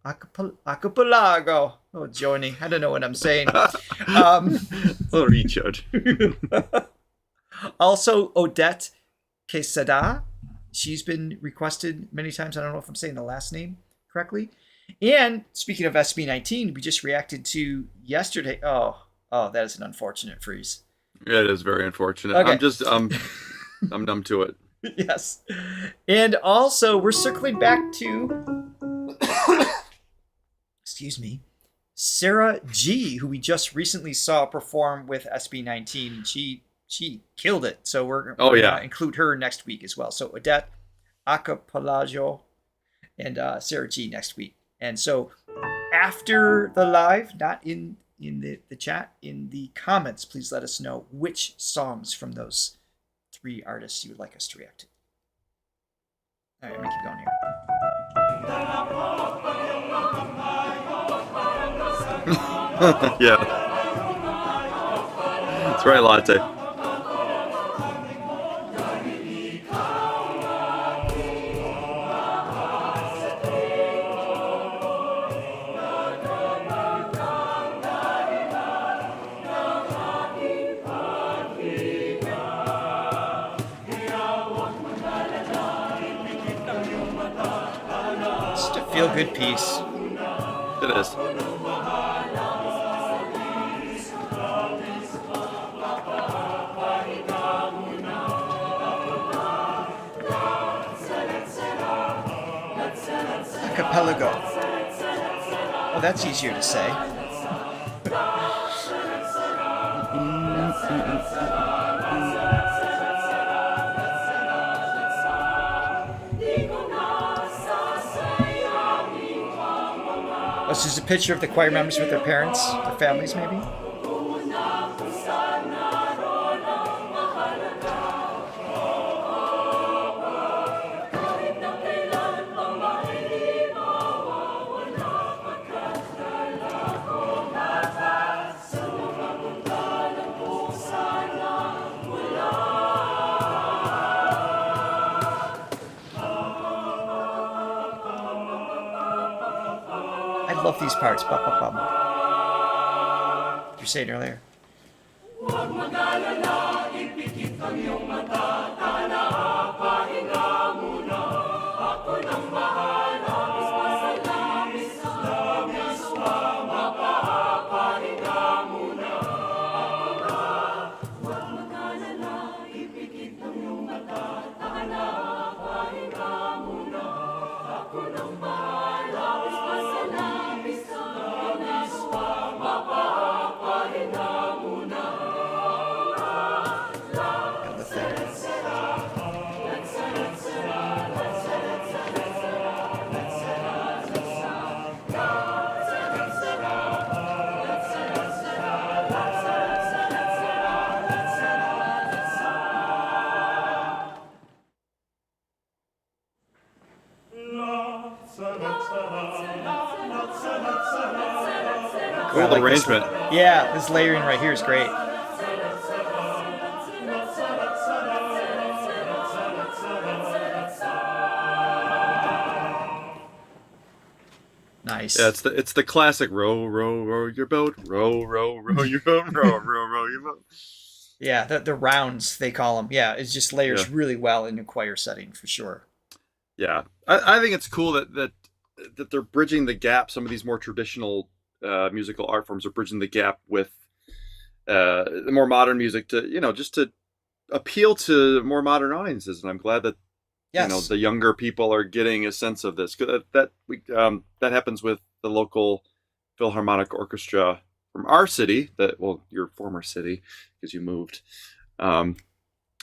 Acapelago. Oh, Joni, I don't know what I'm saying.
Little Richard.
Also, Odette Quesada. She's been requested many times. I don't know if I'm saying the last name correctly. And speaking of SB19, we just reacted to yesterday. Oh, that is an unfortunate freeze.
It is very unfortunate.
Okay.
I'm numb to it.
Yes. And also, we're circling back to, excuse me, Sarah G, who we just recently saw perform with SB19. She killed it. So we're going to include her next week as well. So Odette Acapelago and Sarah G next week. And so after the live, not in the chat, in the comments, please let us know which songs from those three artists you would like us to react to. All right, I'm going to keep going here.
Yeah. Right, latte.
Just a feel-good piece.
It is.
Archipelago. Oh, that's easier to say. Oh, so there's a picture of the choir members with their parents, their families, maybe? I love these parts. Ba, ba, ba. You were saying earlier.
Cool arrangement.
Yeah, this layering right here is great. Nice.
Yeah, it's the classic row your boat, row your boat, row your boat.
Yeah, the rounds they call them. Yeah, it just layers really well in a choir setting for sure.
Yeah, I think it's cool that they're bridging the gap. Some of these more traditional musical art forms are bridging the gap with the more modern music to just to appeal to more modern audiences. And I'm glad that the younger people are getting a sense of this. That happens with the local Philharmonic Orchestra from our city, your former city, because you moved.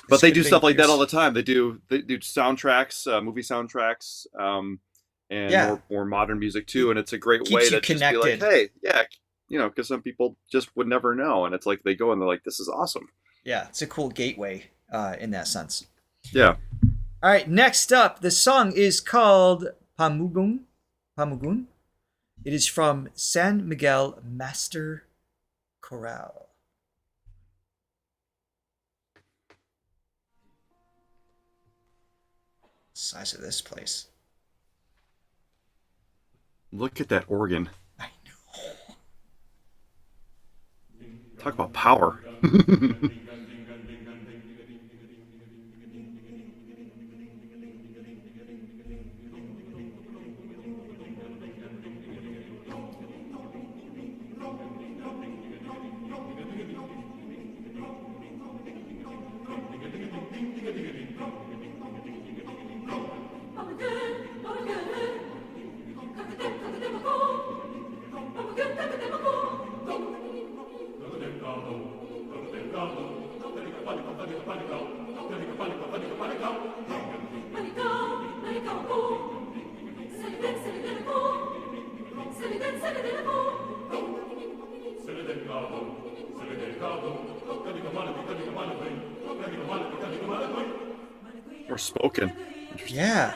But they do stuff like that all the time. They do soundtracks, movie soundtracks, and more modern music too. And it's a great way to just be like, hey, because some people just would never know. And it's like they go and they're like, this is awesome.
Yeah, it's a cool gateway in that sense.
Yeah.
All right, next up, the song is called Pamugun. It is from San Miguel Master Chorale. Size of this place.
Look at that organ.
I know.
Talk about power. Or spoken.
Yeah.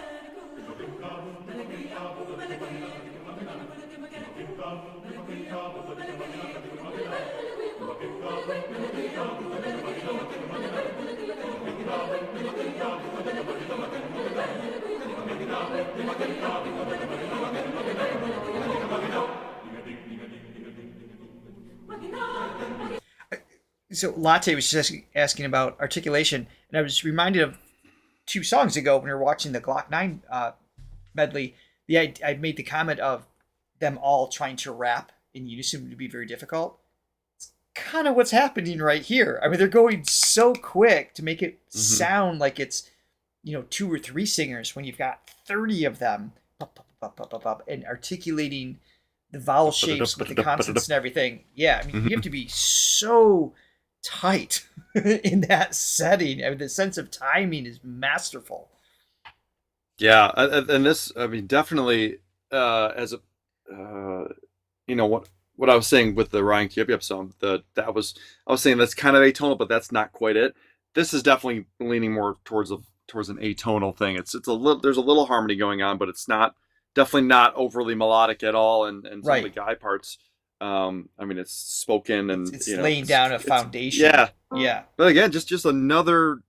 So Latte was just asking about articulation, and I was reminded of 2 songs ago when we were watching the Glock 9 medley. I made the comment of them all trying to rap in unison would be very difficult. It's kind of what's happening right here. I mean, they're going so quick to make it sound like it's, 2 or 3 singers when you've got 30 of them and articulating the vowel shapes with the consonants and everything. Yeah, I mean, you have to be so tight in that setting. I mean, the sense of timing is masterful.
Yeah, and this, I mean, definitely as a, what I was saying with the Ryan Cayabyab song, I was saying that's kind of atonal, but that's not quite it. This is definitely leaning more towards an atonal thing. It's a little, there's a little harmony going on, but it's definitely not overly melodic at all. And some of the guy parts, I mean, it's spoken and
it's laying down a foundation.
Yeah. But again, just another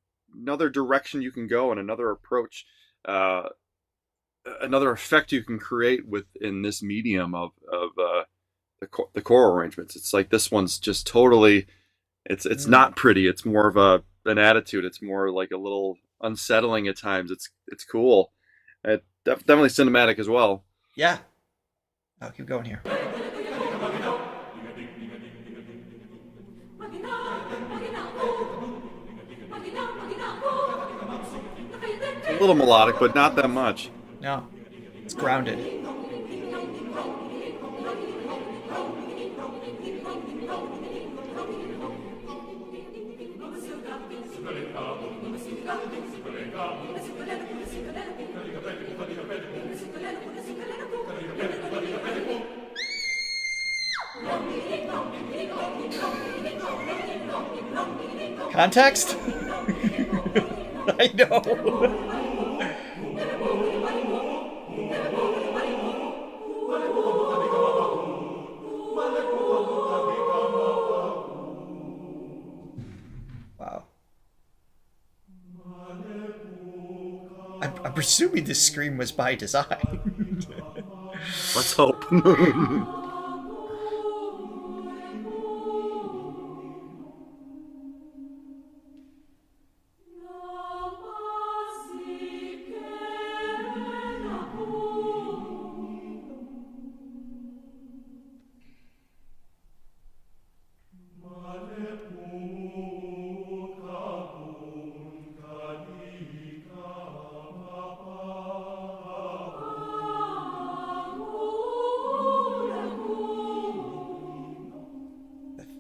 direction you can go and another approach, another effect you can create within this medium of the choral arrangements. It's like this one's just totally, it's not pretty. It's more of an attitude. It's more like a little unsettling at times. It's cool. Definitely cinematic as well.
Yeah. I'll keep going here.
A little melodic, but not that much.
No, it's grounded. Context? I know. Wow. I'm presuming this scream was by design.
Let's hope.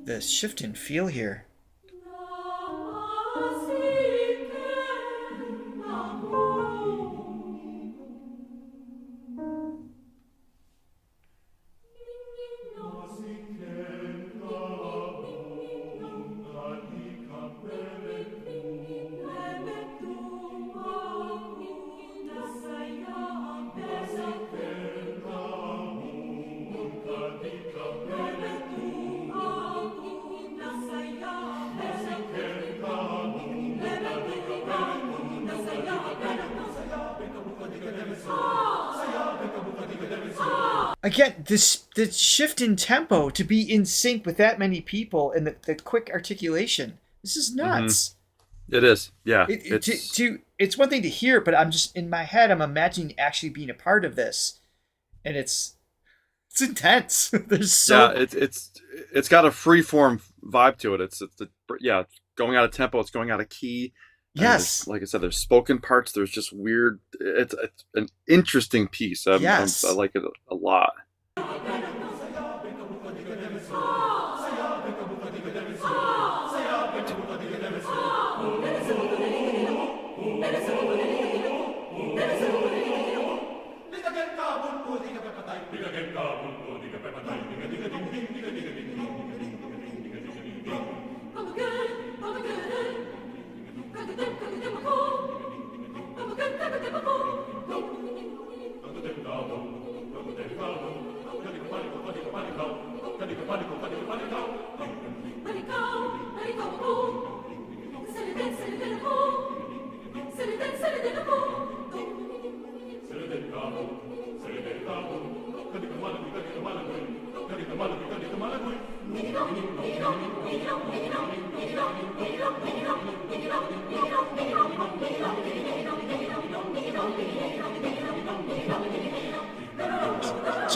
The shift in feel here. Again, the shift in tempo to be in sync with that many people and the quick articulation. This is nuts.
It is, yeah.
It's one thing to hear, but I'm just in my head. I'm imagining actually being a part of this, and it's intense. There's so
it's got a freeform vibe to it. It's going out of tempo. It's going out of key.
Yes,
like I said, there's spoken parts. There's just weird. It's an interesting piece. I like it a lot.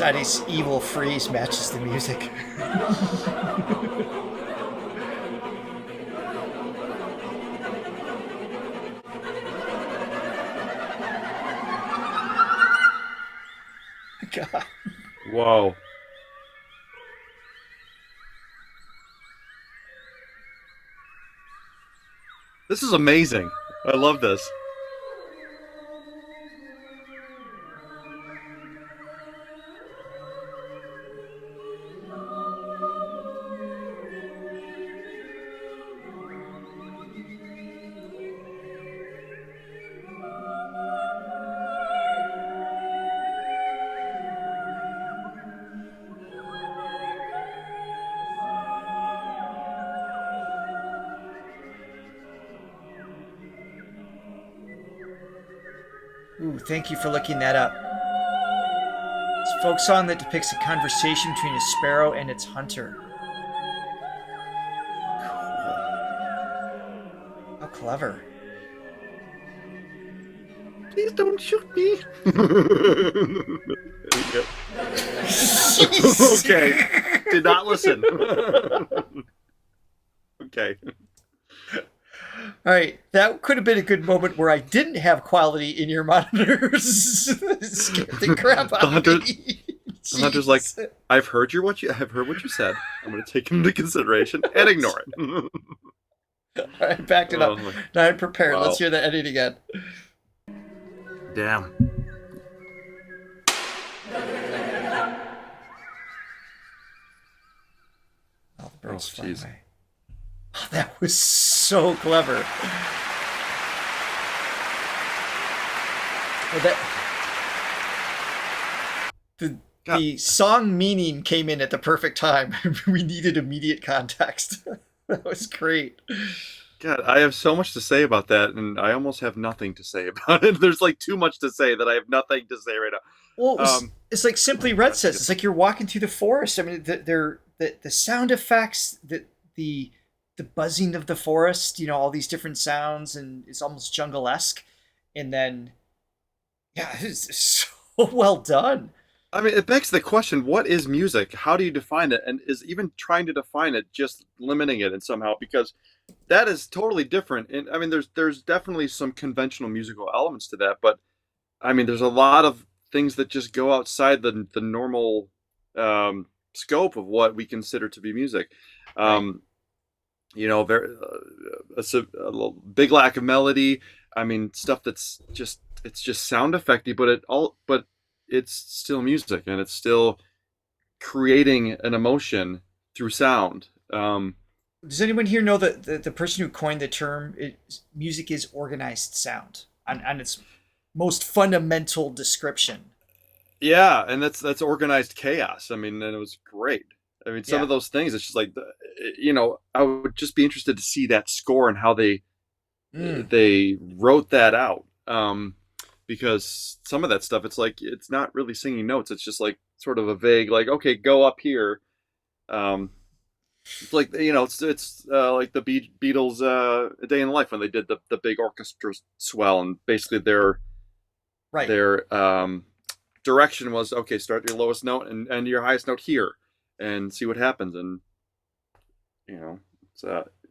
Shadi's evil freeze matches the music. God.
Whoa. This is amazing. I love this.
Ooh, thank you for looking that up. It's a folk song that depicts a conversation between a sparrow and its hunter. How clever.
Please don't shoot me. Okay. Did not listen. Okay.
All right, that could have been a good moment where I didn't have quality in your monitors. Scared the crap out of me.
The hunter's like, I've heard what you said. I'm going to take it into consideration and ignore it.
All right, backed it up. Now I'm prepared.
Wow.
Let's hear that edit again.
Damn.
Oh, the birds fly
jeez.
away. Oh, that was so clever. Well, the song meaning came in at the perfect time. We needed immediate context. That was great.
God, I have so much to say about that, and I almost have nothing to say about it. There's like too much to say that I have nothing to say right now.
Well, it's like Simply Red says. It's like you're walking through the forest. I mean, the sound effects, the buzzing of the forest, you know, all these different sounds, and it's almost jungle-esque. And then, yeah, it's so well done.
I mean, it begs the question, what is music? How do you define it? And is even trying to define it just limiting it in somehow? Because that is totally different. And I mean, there's definitely some conventional musical elements to that, but I mean, there's a lot of things that just go outside the normal scope of what we consider to be music.
Right.
You know, a big lack of melody. I mean, stuff that's just sound effecty, but it's still music, and it's still creating an emotion through sound.
Does anyone here know that the person who coined the term music is organized sound on its most fundamental description?
Yeah, and that's organized chaos. I mean, and it was great. I mean, some of those things, it's just like, you know, I would just be interested to see that score and how they wrote that out. Because some of that stuff, it's like, it's not really singing notes. It's just like sort of a vague, like, okay, go up here. It's like, you know, it's like the Beatles, A Day in the Life, when they did the big orchestra swell, and basically their direction was, okay, start your lowest note and end your highest note here, and see what happens. And you know, it's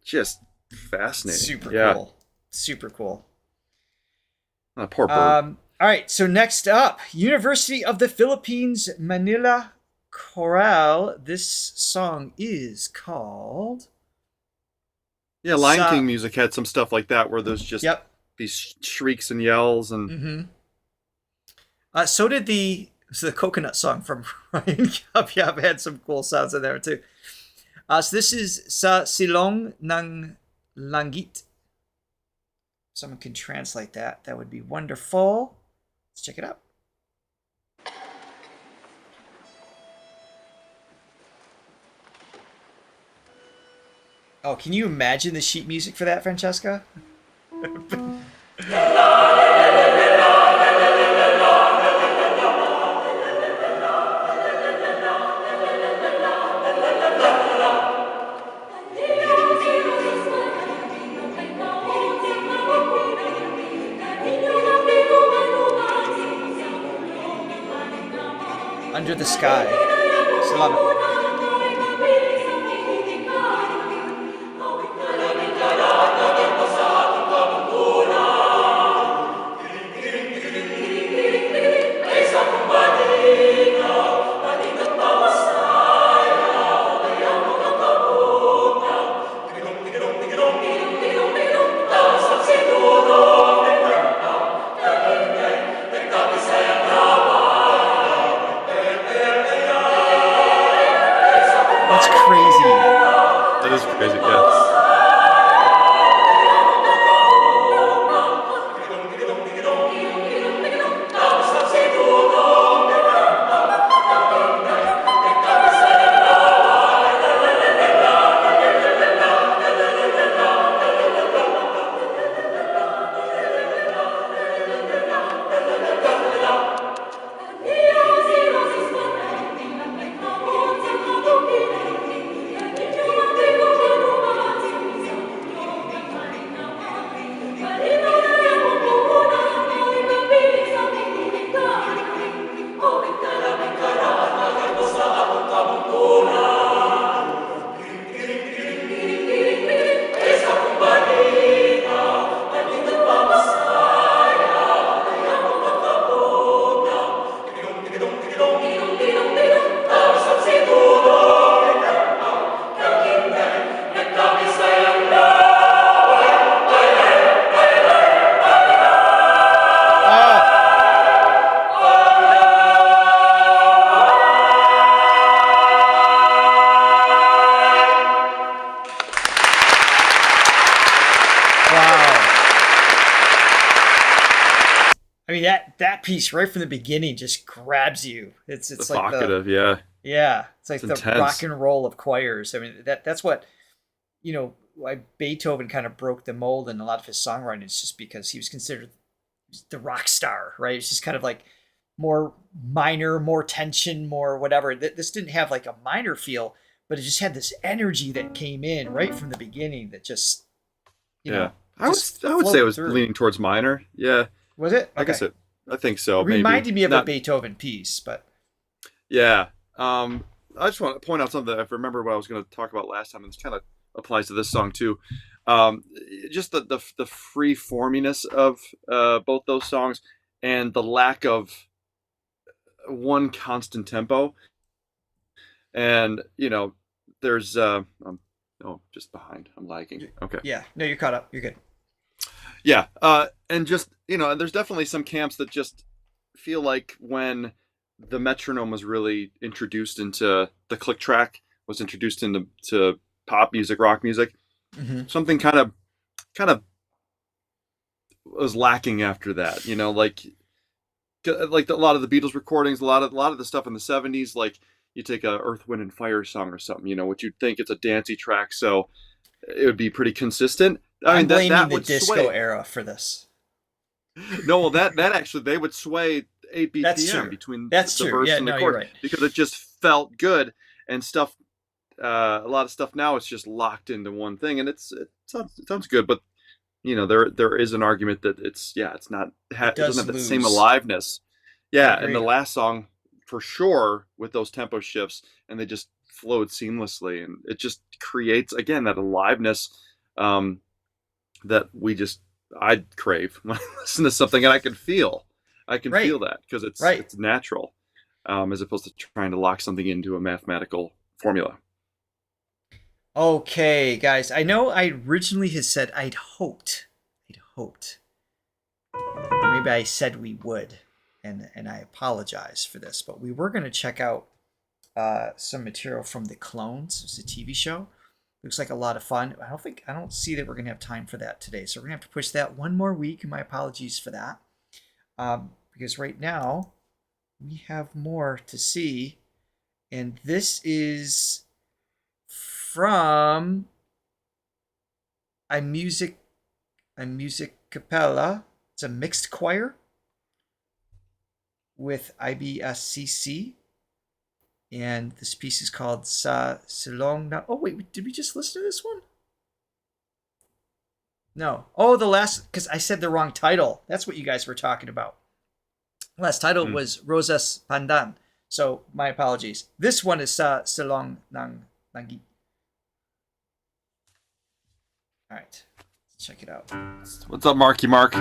just fascinating.
Super cool.
Poor bird.
All right, so next up, University of the Philippines, Manila Chorale. This song is called...
Yeah, Lion King music had some stuff like that, where there's just these shrieks and yells. And
so did the coconut song from Ryan Cayabyab had some cool sounds in there too. So this is Sa Silong ng Langit. If someone can translate that, that would be wonderful. Let's check it out. Oh, can you imagine the sheet music for that, Francesca? Under the Sky. Just love it. That's crazy.
That is crazy. Yeah.
I mean, that piece right from the beginning just grabs you. It's like
Evocative, yeah.
Yeah, it's like
It's
the
intense.
rock and roll of choirs. I mean, that's what, why Beethoven kind of broke the mold in a lot of his songwriting. It's just because he was considered the rock star, right? It's just kind of like more minor, more tension, more whatever. This didn't have like a minor feel, but it just had this energy that came in right from the beginning that just,
Yeah. I would
just
say it
flowed
was
through.
leaning towards minor. Yeah.
Was it?
I guess I think so.
It reminded me of a
Not-
Beethoven piece, but
Yeah. I just want to point out something that I remember what I was going to talk about last time, and this kind of applies to this song too. Just the free forminess of both those songs and the lack of one constant tempo. And there's just behind. I'm lagging. Okay.
yeah, no, you're caught up. You're good.
Yeah. And just there's definitely some camps that just feel like when the metronome was really introduced into the click track, was introduced into pop music, rock music, something kind of was lacking after that. Like a lot of the Beatles recordings, a lot of the stuff in the 70s, like you take a Earth, Wind and Fire song or something, what you'd think it's a dancey track, so it would be pretty consistent.
I'm blaming
that
the
would
disco
sway.
era for this.
No, well, that actually they would sway 8 BPM
That's true.
between
That's
the
true.
verse
Yeah,
and the
no,
chorus
you're right.
because it just felt good and stuff. A lot of stuff now it's just locked into one thing, and it sounds good, but there is an argument that it doesn't have the same
lose.
aliveness. Yeah,
I
and the
agree.
last song for sure with those tempo shifts, and they just flowed seamlessly, and it just creates again that aliveness that I'd crave when I listen to something, and I can feel
Right.
that because
Right.
it's natural, as opposed to trying to lock something into a mathematical formula.
Okay, guys. I know I originally had said I'd hoped, or maybe I said we would, and I apologize for this, but we were going to check out some material from The Clones. It's a TV show. Looks like a lot of fun. I don't see that we're going to have time for that today, so we're going to have to push that one more week, and my apologies for that. Because right now we have more to see, and this is from Imusicapella. It's a mixed choir with IBSCC, and this piece is called Silong. Oh wait, did we just listen to this one? No. Oh, the last, because I said the wrong title. That's what you guys were talking about. The last title was Rosas Pandan. So my apologies. This one is sa Silong ng Langit. All right, let's check it out.
What's up, Marky Mark?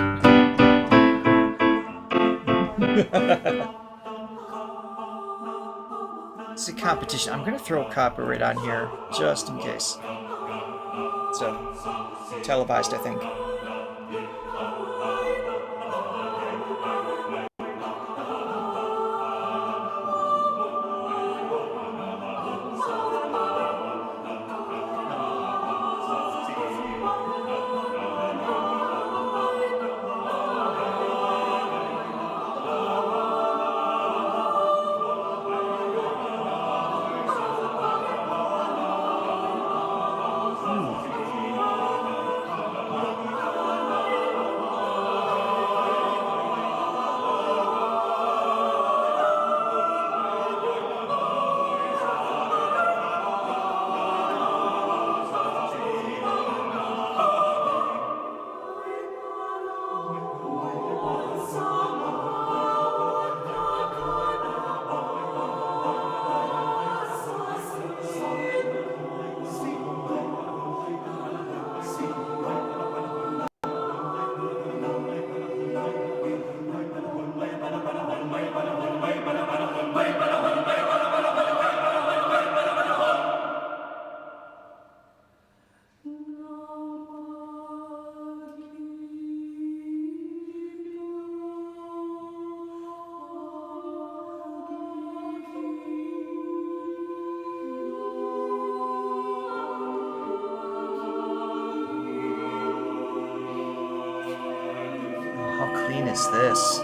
It's a competition. I'm gonna throw copyright on here just in case. So televised, I think. How clean is this?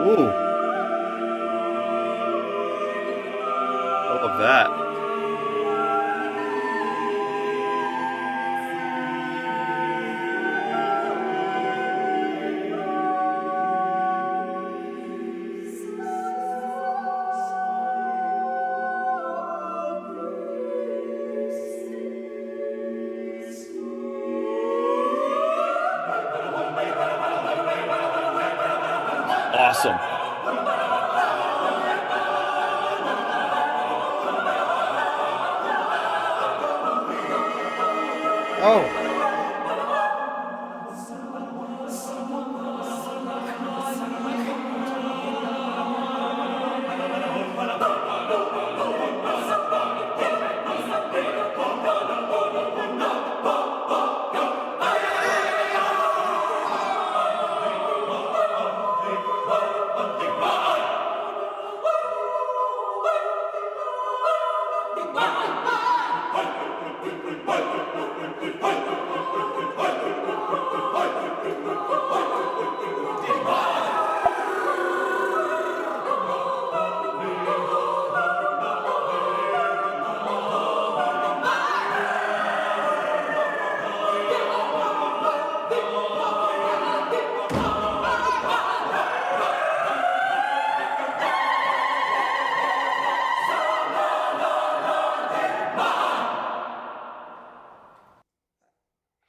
Ooh. All of that. Awesome.
Oh.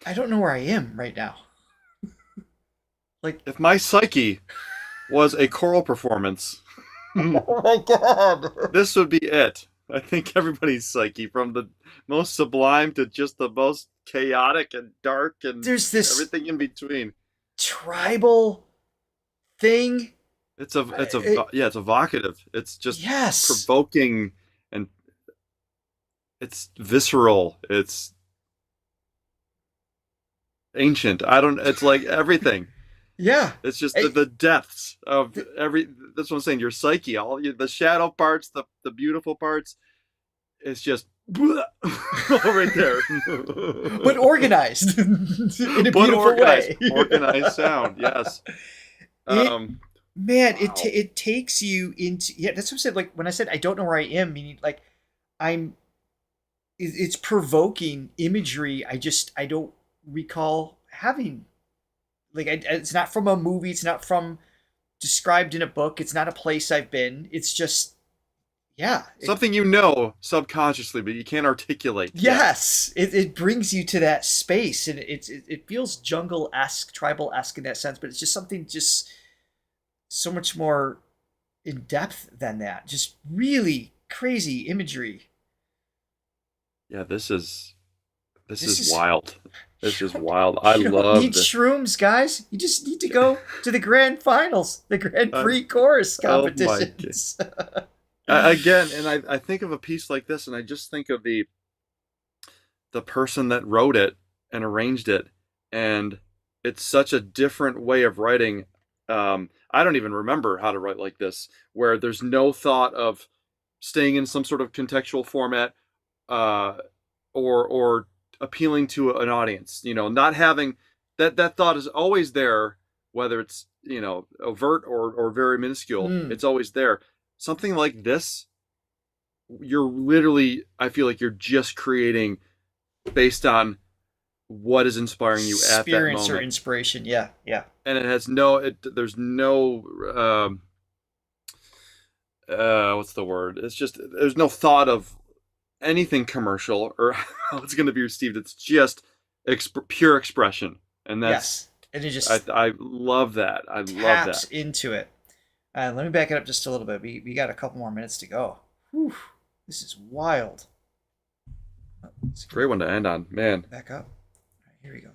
I don't know where I am right now. Like,
If my psyche was a choral performance,
oh my god.
this would be it. I think everybody's psyche, from the most sublime to just the most chaotic and dark and
There's this
everything in between.
tribal thing.
It's evocative. It's just
Yes.
provoking, and it's visceral. It's ancient. It's like everything.
Yeah.
It's just the depths of every. That's what I'm saying. Your psyche, the shadow parts, the beautiful parts. It's just right there.
But organized in a beautiful way.
Organized sound. Yes.
Man,
Wow.
it takes you into, yeah, that's what I said. Like when I said I don't know where I am, meaning like it's provoking imagery. I don't recall having, like, it's not from a movie. It's not from described in a book. It's not a place I've been. It's just, Yeah.
Something subconsciously, but you can't articulate.
Yes. It brings you to that space, and it feels jungle-esque, tribal-esque in that sense, but it's just something just so much more in depth than that. Just really crazy imagery.
Yeah, this is wild. This is wild. I
You
love
don't need
this.
shrooms, guys. You just need to go to the grand finals, the Grand Prix chorus
oh my
competitions.
Again, and I think of a piece like this, and I just think of the person that wrote it and arranged it, and it's such a different way of writing. I don't even remember how to write like this, where there's no thought of staying in some sort of contextual format, or appealing to an audience. Not having that thought is always there, whether it's overt or very minuscule. It's always there. Something like this, you're literally, I feel like you're just creating based on what is inspiring you at that
Experience
moment.
or inspiration. Yeah.
And it has there's no what's the word? It's just, there's no thought of anything commercial or how it's going to be received. It's just pure expression, and that's
and it just
I love that. I love
taps
that.
into it. Let me back it up just a little bit. We got a couple more minutes to go. Whew, this is wild.
It's a great one to end on, man.
Back up. All right, here we go.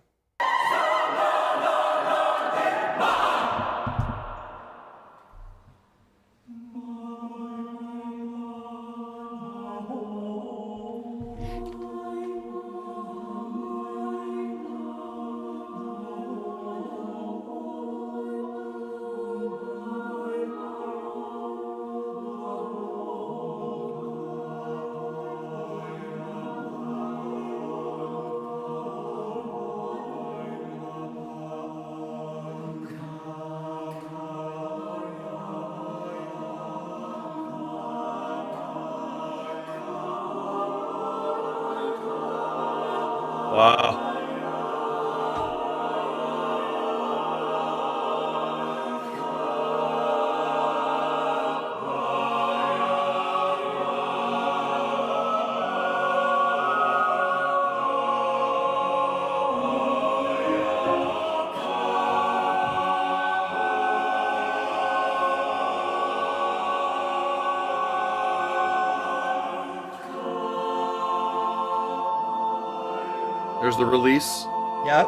Wow. There's the release.
Yep.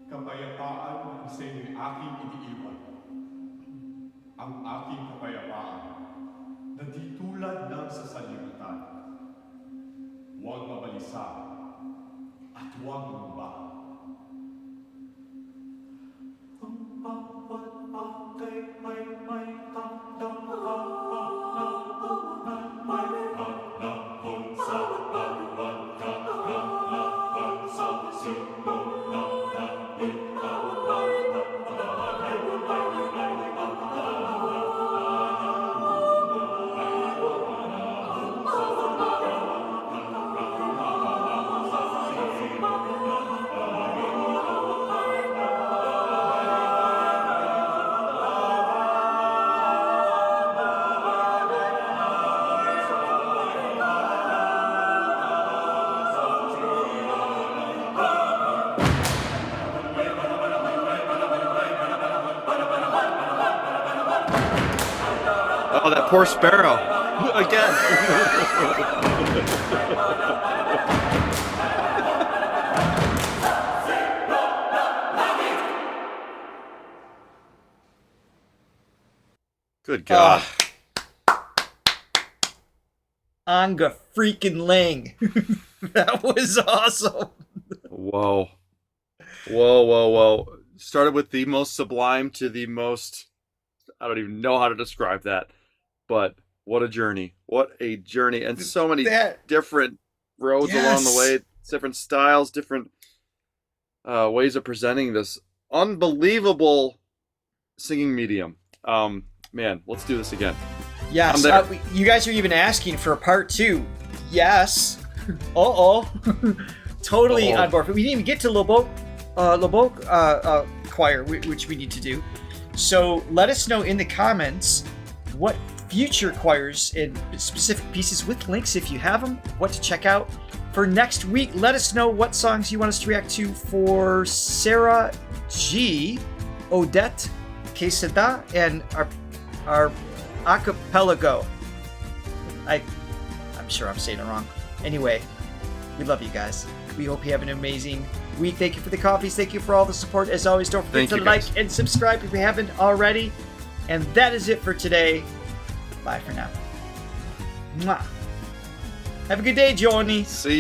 Kapayapaan ang isa'y aking iniiwan. Ang aking kapayapaan na di tulad ng sa sanlibutan. Huwag mabalisa at huwag lumba. Ang bawat bagay may tandang kapanahunan. May panahon sa bawat kaganapan sa sinunod namin.
Oh, that poor sparrow. Again. Good God.
Anga freaking Ling. That was awesome.
Whoa. Whoa, whoa, whoa. Started with the most sublime to the most, I don't even know how to describe that. But what a journey. What a journey. And so many different roads along the way, different styles, different ways of presenting this unbelievable singing medium. Man, let's do this again.
Yes. You guys are even asking for a part 2. Yes. Totally on board. We didn't even get to Little Boat. Lobok choir, which we need to do. So let us know in the comments what future choirs and specific pieces with links, if you have them, what to check out. For next week, let us know what songs you want us to react to for Sarah G, Odette, Quesada, and our acapella. I'm sure I'm saying it wrong. Anyway, we love you guys. We hope you have an amazing week. Thank you for the coffees. Thank you for all the support. As always, don't forget to like and subscribe if you haven't already. And that is it for today. Bye for now. Mwah. Have a good day, Johnny.
See ya.